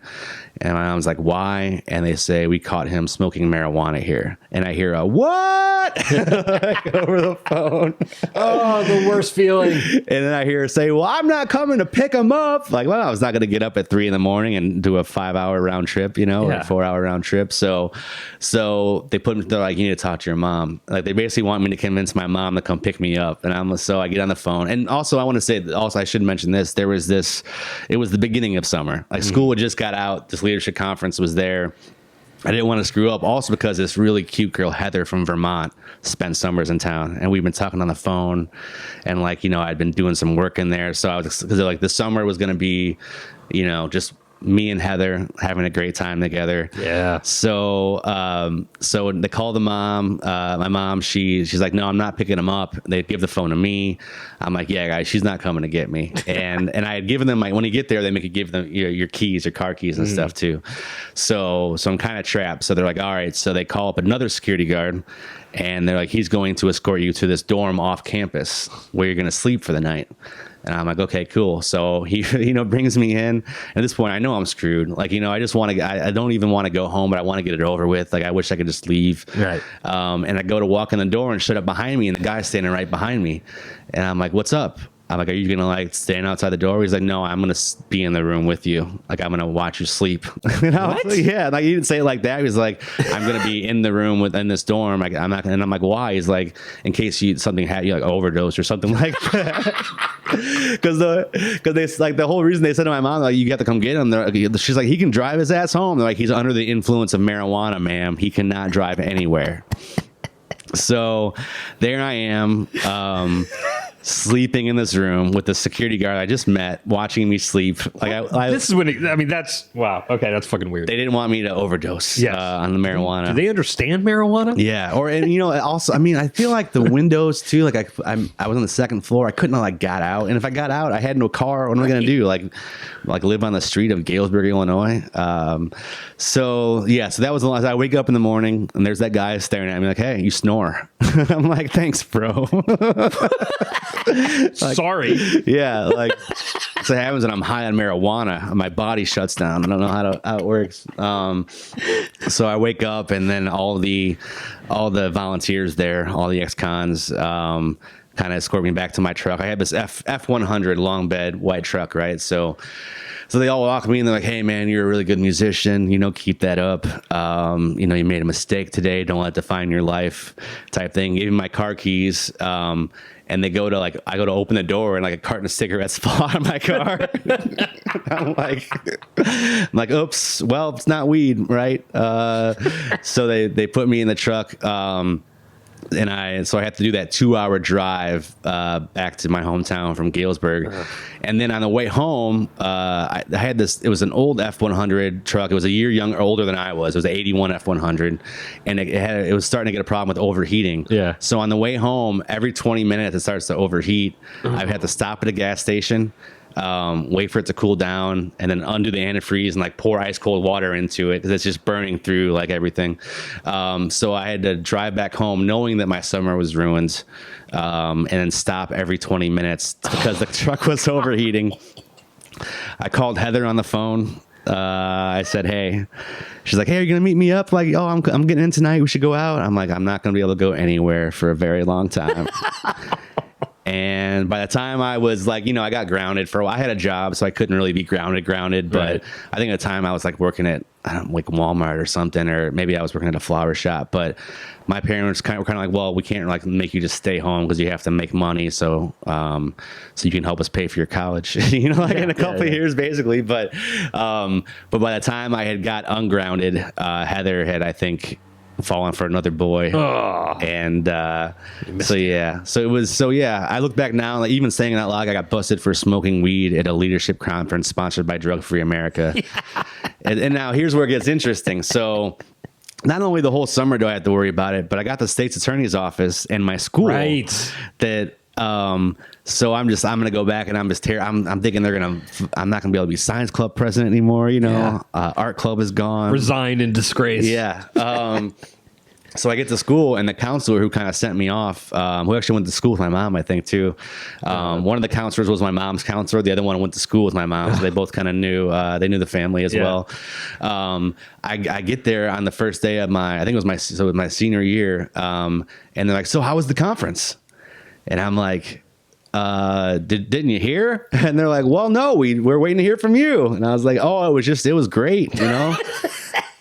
And my mom's like, why? And they say, we caught him smoking marijuana here. And I hear a, what? Over the phone. Oh, the worst feeling. And then I hear her say, well, I'm not coming to pick him up. I was not going to get up at 3 a.m. and do a 5-hour round trip, or a 4-hour round trip. So they're like, you need to talk to your mom. They basically want me to convince my mom to come pick me up. And so I get on the phone. And also I want to say, I should mention this. It was the beginning of summer. School had just got out. This leadership conference was there. I didn't want to screw up. Also because this really cute girl, Heather from Vermont, spent summers in town, and we've been talking on the phone, and I'd been doing some work in there. So I was, because the summer was going to be, just me and Heather having a great time together. Yeah. So they call the mom. My mom, she's like, no, I'm not picking him up. They give the phone to me. I'm like, yeah, guys, she's not coming to get me. And I had given them when you get there, they make you give them your keys, your car keys and stuff too. So I'm kind of trapped. So they're like, all right. So they call up another security guard, and they're like, he's going to escort you to this dorm off campus where you're going to sleep for the night. And I'm like, okay, cool. So he, brings me in. At this point, I know I'm screwed. I just want to. I don't even want to go home, but I want to get it over with. I wish I could just leave. Right. And I go to walk in the door and shut up behind me, and the guy's standing right behind me. And I'm like, what's up? I'm like, are you gonna stand outside the door? He's like, no, I'm gonna be in the room with you. I'm gonna watch you sleep. And I was like, yeah, he didn't say it like that. He was like, I'm gonna be in the room within this dorm. I'm not. And I'm like, why? He's like, in case something had you overdose or something like that. Because they the whole reason they said to my mom, you got to come get him. She's like, he can drive his ass home. They're like, he's under the influence of marijuana, ma'am. He cannot drive anywhere. So there I am, sleeping in this room with the security guard I just met, watching me sleep. This is when that's wow. Okay, that's fucking weird. They didn't want me to overdose on the marijuana. Do they understand marijuana? Yeah, also, I feel like the windows too. I was on the second floor. I couldn't have got out, and if I got out, I had no car. What am I gonna do? Live on the street of Galesburg, Illinois. So that was the last. I wake up in the morning and there's that guy staring at me like, hey, you snore. I'm like, thanks, bro. Sorry. Yeah, so it happens and I'm high on marijuana and my body shuts down. I don't know how it works. So I wake up and then all the volunteers there, all the ex-cons, kind of escort me back to my truck. I had this F100 long bed white truck, right? So they all walk me and they're like, hey man, you're a really good musician, keep that up. You made a mistake today, don't let it define your life, type thing. Gave me my car keys, and they go to I go to open the door and a carton of cigarettes fall out of my car. I'm like, oops, well, it's not weed, right? So they put me in the truck. So I had to do that 2-hour drive back to my hometown from Galesburg. And then on the way home, I had this, it was an old F-100 truck. It was a year older than I was. It was an 81 F-100. And it was starting to get a problem with overheating. Yeah. So on the way home, every 20 minutes, it starts to overheat. I had to stop at a gas station, wait for it to cool down, and then undo the antifreeze and like pour ice cold water into it because it's just burning through like everything. So I had to drive back home knowing that my summer was ruined, and then stop every 20 minutes because the truck was overheating. I called Heather on the phone. I said, hey, she's like, hey, are you going to meet me up? Like, oh, I'm getting in tonight. We should go out. I'm like, I'm not going to be able to go anywhere for a very long time. And by the time I was like, I got grounded for a while. I had a job, so I couldn't really be grounded. But Right. I think at the time I was like working at like Walmart or something, or maybe I was working at a flower shop. But my parents were kind of like, well, we can't like make you just stay home because you have to make money. So you can help us pay for your college, in a couple of years, basically. But by the time I had got ungrounded, Heather had, I think, fallen for another boy. And I look back now, like, even saying it out loud, I got busted for smoking weed at a leadership conference sponsored by Drug Free America. And now here's where it gets interesting. So not only the whole summer do I have to worry about it, but I got the state's attorney's office and my school that so I'm going to go back and I'm thinking I'm not going to be able to be science club president anymore. Art club is gone. Resigned in disgrace. Yeah. So I get to school, and the counselor who kind of sent me off, who actually went to school with my mom, I think, too. One of the counselors was my mom's counselor. The other one went to school with my mom. So they both kind of knew, they knew the family as well. I get there on the first day of my senior year. And they're like, so how was the conference? And I'm like, didn't you hear? And they're like, well, no, we're waiting to hear from you. And I was like, oh, it was great,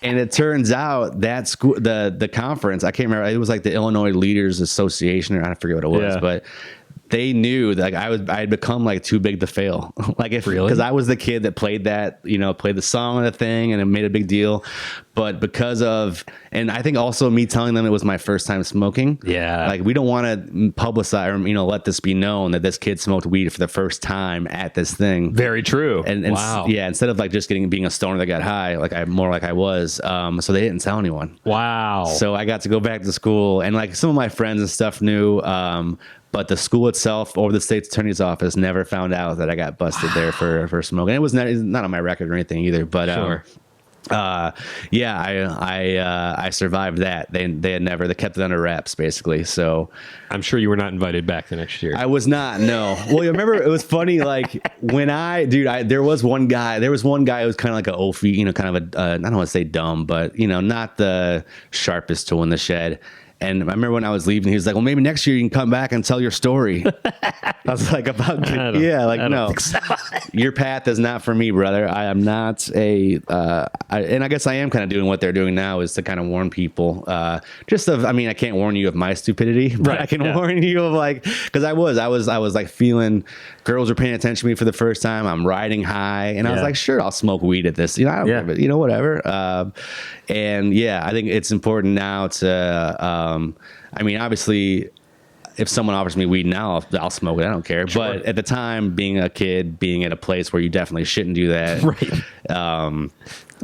And it turns out that school, the conference, I can't remember, it was like the Illinois Leaders Association, or I forget what it was, but they knew that I had become like too big to fail. Because I was the kid that played played the song and the thing, and it made a big deal. But because of, and I think also me telling them it was my first time smoking. Yeah. Like, we don't want to publicize or, let this be known that this kid smoked weed for the first time at this thing. Very true. And wow. Yeah. Instead of like just being a stoner that got high, more like I was. So they didn't tell anyone. Wow. So I got to go back to school, and like some of my friends and stuff knew, but the school itself or the state's attorney's office never found out that I got busted there for smoking. It was not on my record or anything either, but sure. I survived that. They kept it under wraps, basically. So I'm sure you were not invited back the next year. I was not. No. Well, you remember, it was funny. Like when there was one guy who was kind of like a Ophi, kind of I don't want to say dumb, but not the sharpest tool in the shed. And I remember when I was leaving, he was like, well, maybe next year you can come back and tell your story. I was like, no, your path is not for me, brother. I am not and I guess I am kind of doing what they're doing now, is to kind of warn people. I can't warn you of my stupidity, but I can warn you of because I was like feeling girls were paying attention to me for the first time. I'm riding high, and I was like, sure, I'll smoke weed at this. I don't care, but whatever. And I think it's important now to, obviously, if someone offers me weed now, I'll smoke it. I don't care. Sure. But at the time, being a kid, being at a place where you definitely shouldn't do that, right?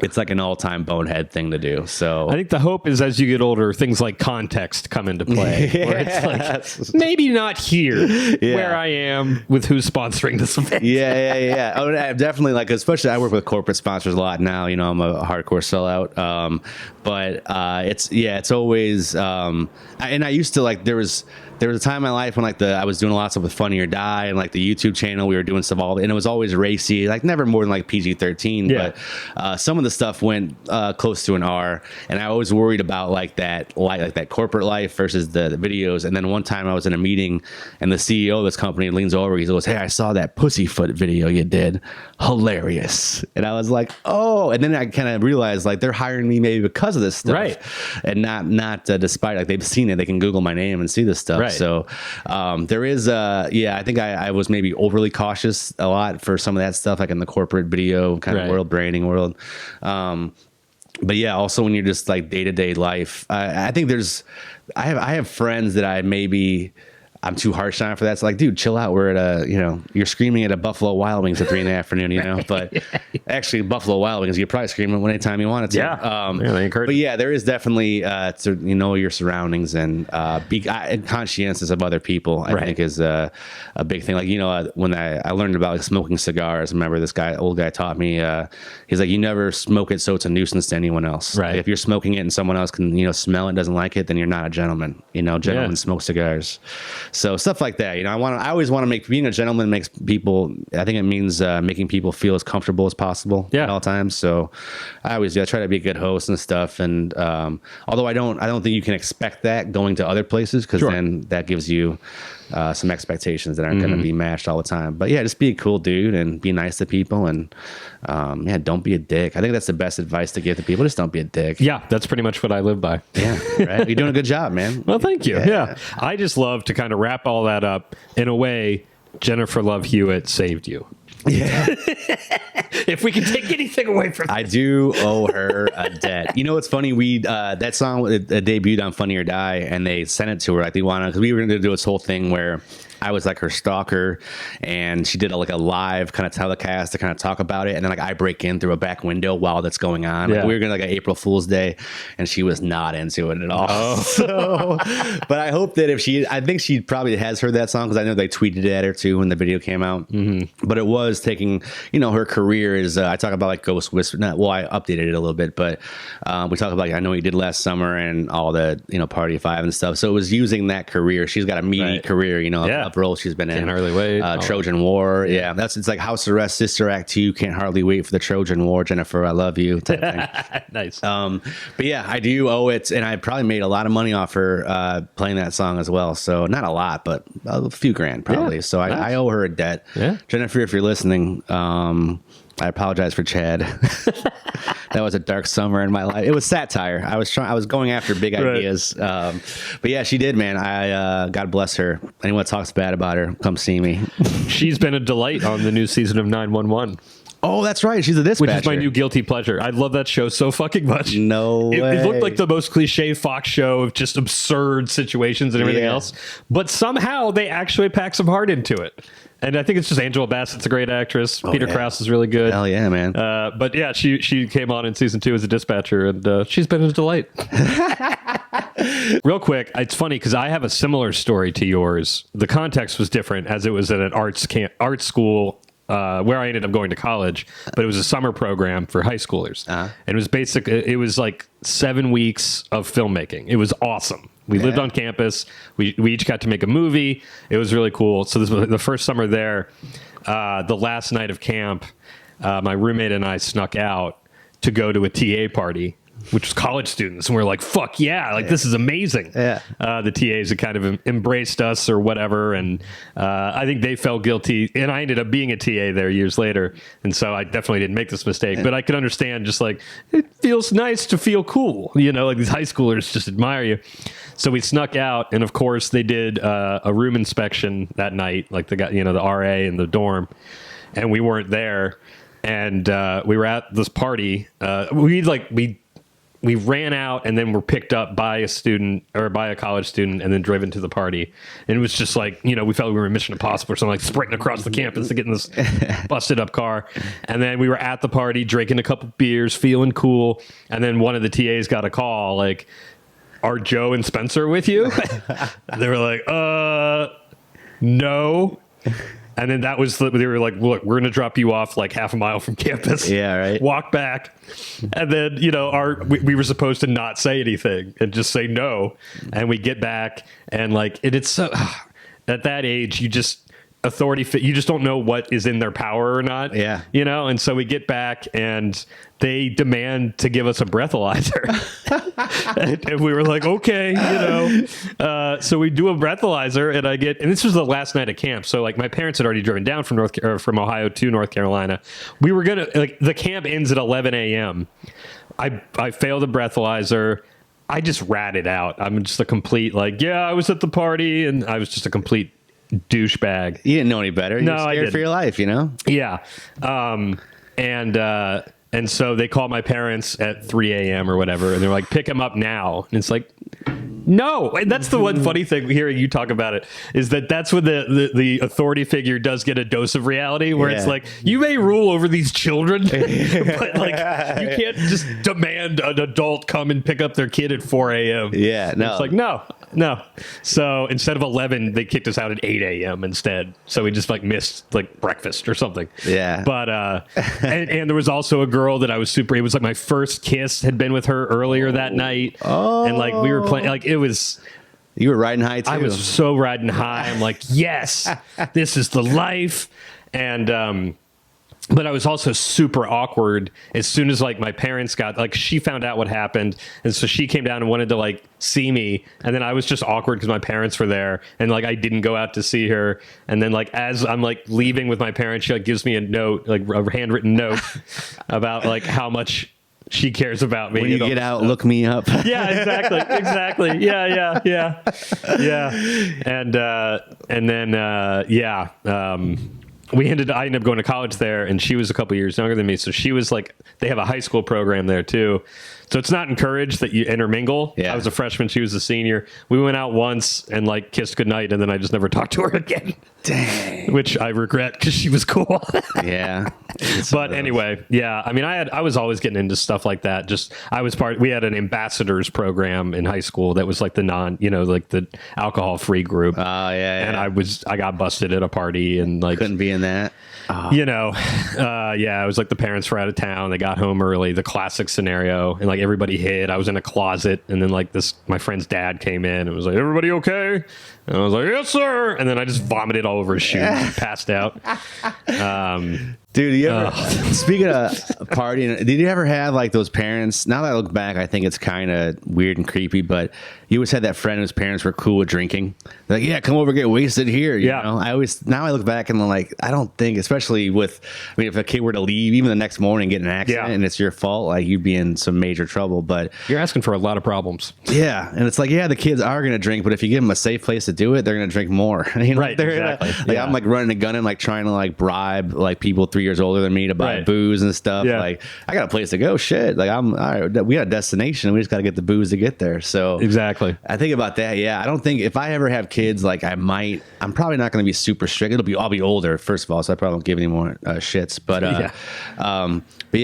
It's like an all-time bonehead thing to do. So I think the hope is, as you get older, things like context come into play. Where it's like, maybe not here, where I am with who's sponsoring this event. Yeah. Oh, definitely. Especially I work with corporate sponsors a lot now. I'm a hardcore sellout. But it's always. And I used to there was a time in my life when I was doing a lot of stuff with Funny or Die, and the YouTube channel, we were doing stuff and it was always racy, never more than PG-13. But some of the stuff went close to an R, and I always worried about that corporate life versus the videos. And then one time I was in a meeting, and the CEO of this company leans over, he goes, hey, I saw that Pussyfoot video you did, hilarious. And I was like, oh. And then I kind of realized they're hiring me maybe because of this stuff, right? And not despite they've seen it, they can Google my name and see this stuff. Right. So there is I think I was maybe overly cautious a lot for some of that stuff, in the corporate video kind of world, branding world. but yeah, also when you're just like day-to-day life, I think I have friends that I'm too harsh on for that. It's like, dude, chill out. We're at you're screaming at a Buffalo Wild Wings at 3 PM, but actually Buffalo Wild Wings, you're probably screaming anytime you wanted to. Yeah. They encourage. But yeah, there is definitely, to know your surroundings and be conscientious of other people, I think is a big thing. Like, when I learned about like smoking cigars, I remember this old guy taught me, he's like, you never smoke it so it's a nuisance to anyone else. Right. Like, if you're smoking it and someone else can, smell it, doesn't like it, then you're not a gentleman. Gentlemen smoke cigars. So stuff like that, I always want to make being a gentleman makes people. I think it means making people feel as comfortable as possible at all times. So I always try to be a good host and stuff. And although I don't think you can expect that going to other places because then that gives you some expectations that aren't going to be matched all the time. But yeah, just be a cool dude and be nice to people and don't be a dick. I think that's the best advice to give to people. Just don't be a dick. Yeah, that's pretty much what I live by. Yeah, right. You're doing a good job, man. Well, thank you. Yeah. I just love to kind of wrap all that up in a way. Jennifer Love Hewitt saved you. Yeah. If we can take anything away from I do owe her a debt. It's funny. We that song debuted on Funny or Die, and they sent it to her. Like they wanted, because we were going to do this whole thing where I was like her stalker, and she did a live kind of telecast to kind of talk about it, and then I break in through a back window while that's going on. Yeah. We were gonna an April Fool's Day, and she was not into it at all. Oh. So, but I hope that I think she probably has heard that song because I know they tweeted it at her too when the video came out. Mm-hmm. But it was taking, her career is. I talk about like Ghost Whisper. I updated it a little bit, but we talk about I Know What You Did Last Summer and all the Party of Five and stuff. So it was using that career. She's got a meaty career, role she's been in. Can't Hardly Wait. Trojan War. Yeah. It's like House Arrest, Sister Act 2, Can't Hardly Wait for the Trojan War, Jennifer, I Love You type thing. Nice. But yeah, I do owe it, and I probably made a lot of money off her playing that song as well. So not a lot, but a few grand probably. Yeah, so nice. I owe her a debt. Yeah. Jennifer, if you're listening, I apologize for Chad. That was a dark summer in my life. It was satire. I was going after big ideas. But yeah, she did, man. God bless her. Anyone that talks bad about her, come see me. She's been a delight on the new season of 911. Oh, that's right. She's a dispatcher. Which is my new guilty pleasure. I love that show so fucking much. No way. It looked like the most cliche Fox show of just absurd situations and everything else. But somehow they actually pack some heart into it. And I think it's just Angela Bassett's a great actress. Peter Krause is really good. Hell yeah, man. But yeah, she came on in season 2 as a dispatcher, and she's been a delight. Real quick, it's funny because I have a similar story to yours. The context was different as it was at an art school where I ended up going to college, but it was a summer program for high schoolers. And it was like 7 weeks of filmmaking. It was awesome. We lived on campus. We each got to make a movie. It was really cool. So this was the first summer there. The last night of camp, my roommate and I snuck out to go to a TA party, which was college students. And we were like, fuck yeah, this is amazing. Yeah. The TAs had kind of embraced us or whatever. And I think they felt guilty. And I ended up being a TA there years later. And so I definitely didn't make this mistake. But I could understand just it feels nice to feel cool. These high schoolers just admire you. So we snuck out. And of course, they did a room inspection that night, like the guy, the RA in the dorm. And we weren't there. And we were at this party. We ran out and then were picked up by a student or by a college student and then driven to the party. And it was just we felt we were in Mission Impossible or something, sprinting across the campus to get in this busted up car. And then we were at the party, drinking a couple beers, feeling cool. And then one of the TAs got a call are Joe and Spencer with you? They were like, no. And then that was, they were like, look, we're going to drop you off half a mile from campus. Yeah, right. Walk back. And then, we were supposed to not say anything and just say no. And we get back and it's so, at that age, you just don't know what is in their power or not. Yeah. And so we get back and they demand to give us a breathalyzer. and we were like, okay, so we do a breathalyzer and this was the last night of camp. So my parents had already driven down from Ohio to North Carolina. We were going to, the camp ends at 11 a.m. I failed the breathalyzer. I just ratted out. I'm just a complete I was at the party and I was just a complete douchebag. You didn't know any better. You were scared for your life, Yeah. And so they call my parents at 3 a.m. or whatever, and they're like, pick him up now. And it's like, no. And that's the one funny thing hearing you talk about it, is that's when the authority figure does get a dose of reality, where it's like, you may rule over these children, but like you can't just demand an adult come and pick up their kid at 4 a.m. Yeah, no. It's like, no. So instead of 11, they kicked us out at 8 a.m. instead. So we just like missed like breakfast or something. Yeah. But and there was also a girl that I was it was like my first kiss, had been with her earlier that night. Oh. And like we were playing, like it was. You were riding high too. I was so riding high. I'm like, yes, this is the life. And but I was also super awkward as soon as like my parents she found out what happened. And so she came down and wanted to like see me. And then I was just awkward because my parents were there, and like I didn't go out to see her. And then like as I'm like leaving with my parents, she like gives me a note, like a handwritten note about like how much she cares about me. When you get out, look me up. Yeah, exactly. Yeah. And then I ended up going to college there, and she was a couple years younger than me. So she was like, they have a high school program there too. So it's not encouraged that you intermingle. Yeah. I was a freshman. She was a senior. We went out once and like kissed goodnight, and then I just never talked to her again. Dang. Which I regret because she was cool. Yeah. But anyway, yeah. I mean, I was always getting into stuff like that. We had an ambassadors program in high school that was like the like the alcohol free group. Oh, yeah. And I got busted at a party and like couldn't be in that. Oh. It was like the parents were out of town. They got home early, the classic scenario, and like everybody hid. I was in a closet, and then like my friend's dad came in and was like, "Everybody okay?" And I was like, "Yes, sir." And then I just vomited all over his shoes and passed out. Dude, you ever, speaking of partying, did you ever have like those parents? Now that I look back, I think it's kind of weird and creepy, but you always had that friend whose parents were cool with drinking. They're like, yeah, come over, get wasted here. You know? Now I look back and I'm like, I don't think, especially if a kid were to leave, even the next morning, get in an accident and it's your fault, like you'd be in some major trouble. But you're asking for a lot of problems. Yeah. And it's like, yeah, the kids are going to drink, but if you give them a safe place to do it, they're going to drink more. Right. Exactly. I'm like running a gun and like trying to like bribe like people 3 years older than me to buy booze and stuff. Yeah. Like I got a place to go. Shit. Like all right, we got a destination. We just got to get the booze to get there. So exactly. I think about that. Yeah. I don't think if I ever have kids, like I'm probably not going to be super strict. I'll be older first of all. So I probably won't give any more shits, but yeah,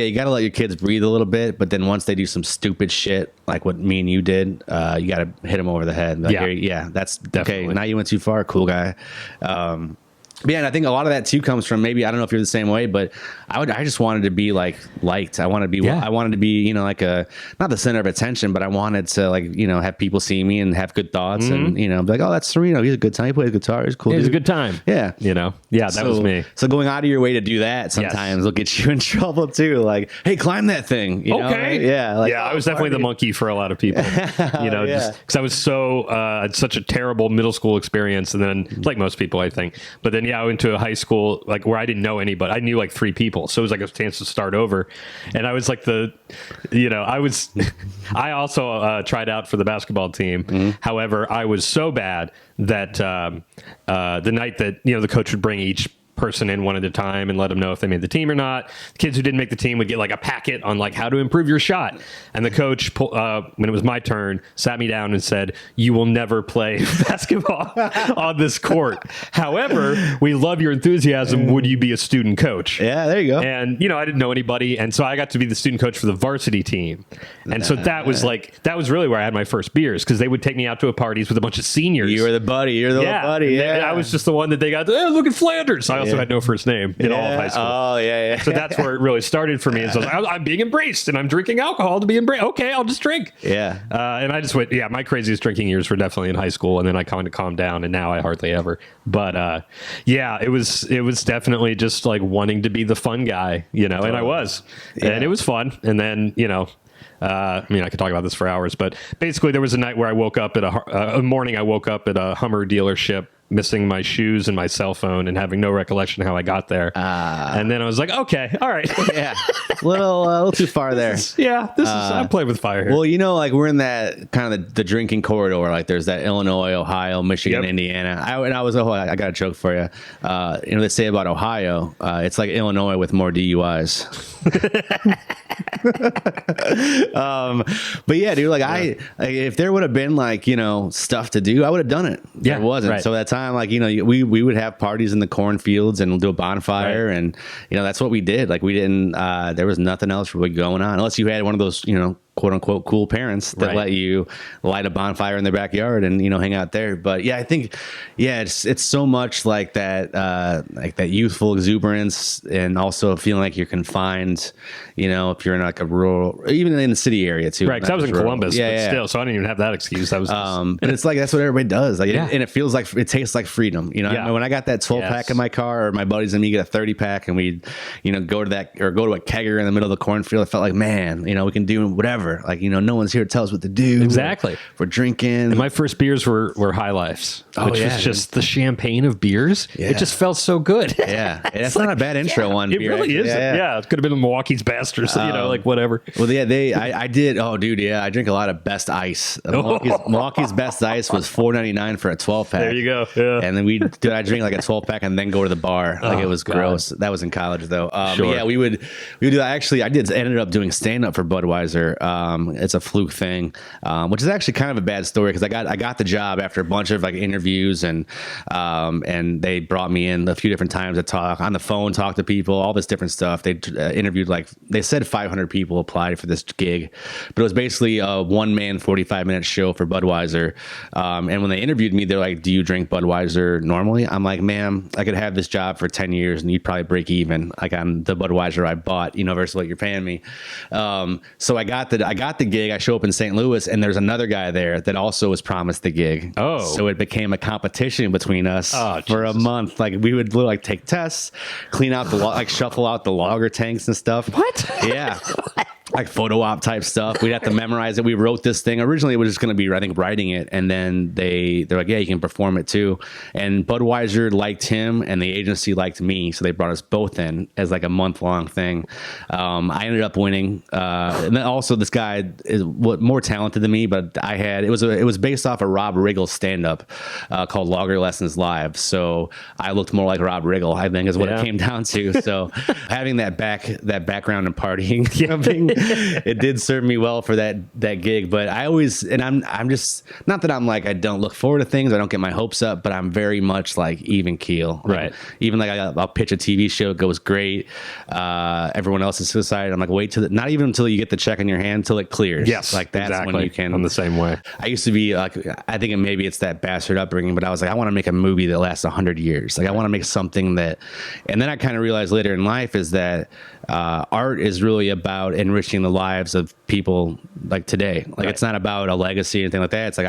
you got to let your kids breathe a little bit. But then once they do some stupid shit, like what me and you did, you got to hit them over the head. Like, that's definitely. Okay. Now you went too far. Cool guy. Yeah, and I think a lot of that too comes from maybe, I don't know if you're the same way, but I just wanted to be like liked. I wanted to be, like not the center of attention, but I wanted to like, have people see me and have good thoughts and, be like, oh, that's Sereno. He's a good time. He plays guitar. He's cool. It's a good time. Yeah. That was me. So going out of your way to do that sometimes will get you in trouble too. Like, hey, climb that thing. You know? Right? Yeah. Like, I was definitely the monkey for a lot of people, just because I was had such a terrible middle school experience. And then like most people, I think, but then, I went to a high school like where I didn't know anybody. I knew like 3 people. So it was like a chance to start over. And I was like I also tried out for the basketball team. Mm-hmm. However, I was so bad that the night that, the coach would bring each person in one at a time and let them know if they made the team or not. The kids who didn't make the team would get like a packet on like how to improve your shot. And the coach, when it was my turn, sat me down and said, "You will never play basketball on this court. However, we love your enthusiasm. Would you be a student coach?" Yeah, there you go. And, I didn't know anybody. And so I got to be the student coach for the varsity team. And so that was really where I had my first beers, because they would take me out to parties with a bunch of seniors. You were the buddy. You're the little buddy. Yeah. And I was just the one that they got, look at Flanders. I also had no first name in all of high school. Oh, yeah. So that's where it really started for me. Is I'm being embraced, and I'm drinking alcohol to be embraced. Okay, I'll just drink. Yeah. And I just went, my craziest drinking years were definitely in high school, and then I kind of calmed down, and now I hardly ever. But it was definitely just like wanting to be the fun guy, and I was. Yeah. And it was fun. And then, I could talk about this for hours, but basically there was a night where I woke up at a morning I woke up at a Hummer dealership missing my shoes and my cell phone and having no recollection how I got there. And then I was like, okay, all right. Yeah, a little too far there. Yeah, this is I'm playing with fire here. Well, like we're in that kind of the drinking corridor. Like there's that Illinois, Ohio, Michigan, Indiana. I got a joke for you. They say about Ohio, it's like Illinois with more DUIs. But yeah, dude, like if there would have been like, stuff to do, I would have done it. There wasn't. Right. So that time, like, we would have parties in the cornfields and do a bonfire. Right. And, that's what we did. Like we didn't, there was nothing else really going on unless you had one of those, quote unquote cool parents that let you light a bonfire in their backyard and hang out there. But yeah, I think it's so much like that youthful exuberance, and also feeling like you're confined, if you're in like a rural, even in the city area too. Right, because I was in Columbus, but still, so I didn't even have that excuse. I was but it's like that's what everybody does. Like and it feels like it tastes like freedom. When I got that 12-pack in my car, or my buddies and me get a 30-pack, and we go to that, or go to a kegger in the middle of the cornfield, I felt like, man, we can do whatever. Like, no one's here to tell us what to do. Exactly. We're drinking. And my first beers were High Lifes, which was just the champagne of beers. Yeah. It just felt so good. Yeah. That's not a bad intro one. It really is. Yeah. It could have been Milwaukee's Bastards, like whatever. Well, yeah, I did. Oh, dude, yeah. I drink a lot of Best Ice. Milwaukee's Best Ice was $4.99 for a 12-pack. There you go. Yeah. And then I drink like a 12-pack and then go to the bar. Like it was gross. That was in college though. Sure. Yeah, we would do that. Actually, ended up doing stand up for Budweiser. It's a fluke thing, which is actually kind of a bad story, because I got the job after a bunch of like interviews, and they brought me in a few different times to talk on the phone, talk to people, all this different stuff. They interviewed, like they said 500 people applied for this gig, but it was basically a one-man 45-minute show for Budweiser. And when they interviewed me, they're like, "Do you drink Budweiser normally?" I'm like, "Ma'am, I could have this job for 10 years and you'd probably break even like on the Budweiser I bought, versus what you're paying me." So I got the gig. I show up in St. Louis, and there's another guy there that also was promised the gig. Oh, so it became a competition between us for a month. Like we would like take tests, clean out shuffle out the lager tanks and stuff. What? Yeah. Like photo op type stuff. We'd have to memorize it. We wrote this thing. Originally, it was just going to be, I think, writing it. And then they're like, yeah, you can perform it too. And Budweiser liked him, and the agency liked me. So they brought us both in as like a month-long thing. I ended up winning. And then also this guy is more talented than me, but it was based off of Rob Riggle's stand-up called Lager Lessons Live. So I looked more like Rob Riggle, I think, is what it came down to. So having that background in partying, it did serve me well for that gig. But I always, and I'm just, not that I'm like I don't look forward to things, I don't get my hopes up, but I'm very much like even keel. Right. Even like I'll pitch a TV show, it goes great. Everyone else is excited. I'm like, wait till not even until you get the check in your hand till it clears. Yes, like that's exactly. when you can. I'm the same way. I used to be like, I think maybe it's that bastard upbringing, but I was like, I want to make a movie that lasts 100 years. Like I want to make something that, and then I kind of realized later in life is that art is really about enriching the lives of people like today. Like it's not about a legacy or anything like that. It's like,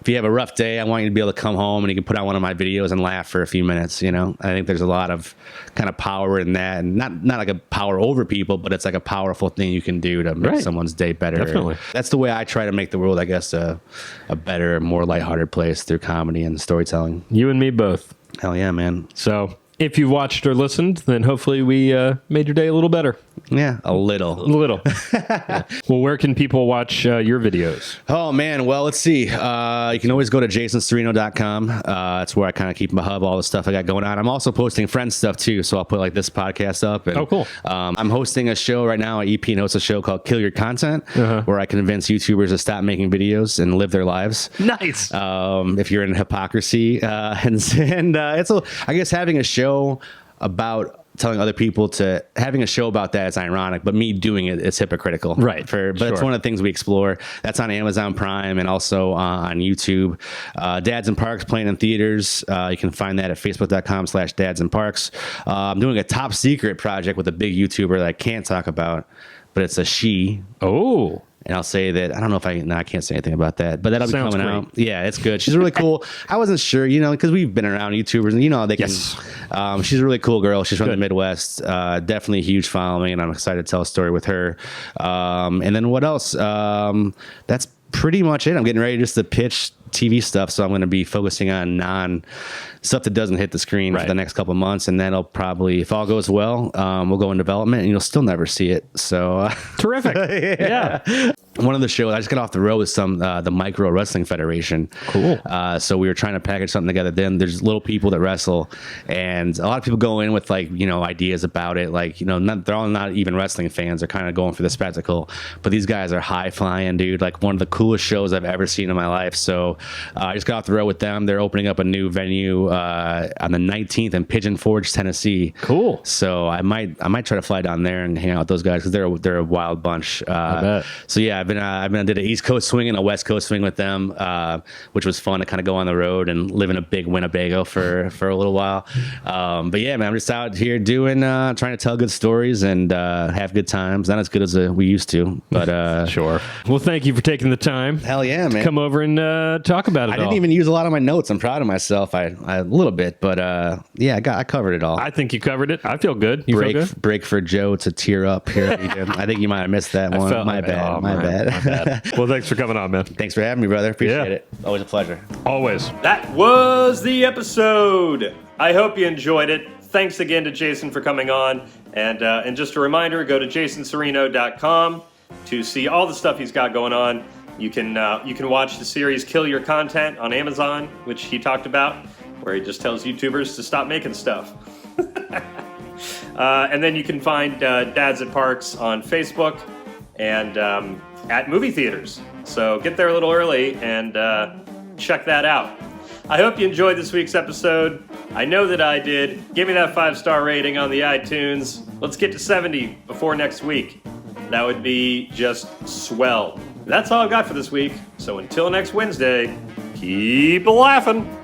if you have a rough day, I want you to be able to come home and you can put on one of my videos and laugh for a few minutes. I think there's a lot of kind of power in that, and not like a power over people, but it's like a powerful thing you can do to make someone's day better. Definitely. That's the way I try to make the world, I guess, a better, more lighthearted place through comedy and storytelling. You and me both. Hell yeah, man. So if you watched or listened, then hopefully we made your day a little better. Yeah, a little. Yeah. Well, where can people watch your videos? Oh, man. Well, let's see. You can always go to jasonsereno.com. That's where I kind of keep my hub, all the stuff I got going on. I'm also posting friend stuff, too. So I'll put like this podcast up. And, cool. I'm hosting a show right now. EP hosts a show called Kill Your Content, where I convince YouTubers to stop making videos and live their lives. Nice. If you're in hypocrisy. And it's, I guess, having a show about telling other people to having a show about that is ironic, but me doing it is hypocritical. Right. But it's one of the things we explore. That's on Amazon Prime and also on YouTube. Dads in Parks playing in theaters. You can find that at facebook.com/dadsinparks. I'm doing a top secret project with a big YouTuber that I can't talk about, but it's a she. Oh. And I'll say that, I don't know if I can't say anything about that, but that'll be coming out. Yeah, it's good. She's really cool. I wasn't sure, because we've been around YouTubers and they can, she's a really cool girl. She's from the Midwest, definitely a huge following, and I'm excited to tell a story with her. And then what else? That's pretty much it. I'm getting ready just to pitch TV stuff, so I'm going to be focusing on stuff that doesn't hit the screen for the next couple of months, and then I'll probably, if all goes well, we'll go in development, and you'll still never see it. So terrific. Yeah. One of the shows I just got off the road with the Micro Wrestling Federation. Cool. So we were trying to package something together. Then there's little people that wrestle, and a lot of people go in with ideas about it. They're all not even wrestling fans. They're kind of going for the spectacle. But these guys are high flying, dude. Like one of the coolest shows I've ever seen in my life. So I just got off the road with them. They're opening up a new venue on the 19th in Pigeon Forge, Tennessee. Cool. So I might try to fly down there and hang out with those guys because they're a wild bunch. I bet. So yeah, I did an East Coast swing and a West Coast swing with them, which was fun to kind of go on the road and live in a big Winnebago for a little while. But yeah, man, I'm just out here trying to tell good stories and have good times. Not as good as we used to, but sure. Well, thank you for taking the time. Hell yeah, man. Come over and talk about it. I didn't even use a lot of my notes. I'm proud of myself. I a little bit, but yeah, I covered it all. I think you covered it. I feel good. You feel good? Break for Joe to tear up here. I think you might have missed that one. My bad. My bad. Well, thanks for coming on, man. Thanks for having me, brother. Appreciate it. Always a pleasure. Always. That was the episode. I hope you enjoyed it. Thanks again to Jason for coming on. And just a reminder, go to jasonsereno.com to see all the stuff he's got going on. You can watch the series Kill Your Content on Amazon, which he talked about, where he just tells YouTubers to stop making stuff. And then you can find Dads at Parks on Facebook and at movie theaters. So get there a little early and check that out. I hope you enjoyed this week's episode. I know that I did. Give me that 5-star rating on the iTunes. Let's get to 70 before next week. That would be just swell. That's all I've got for this week. So until next Wednesday, keep laughing.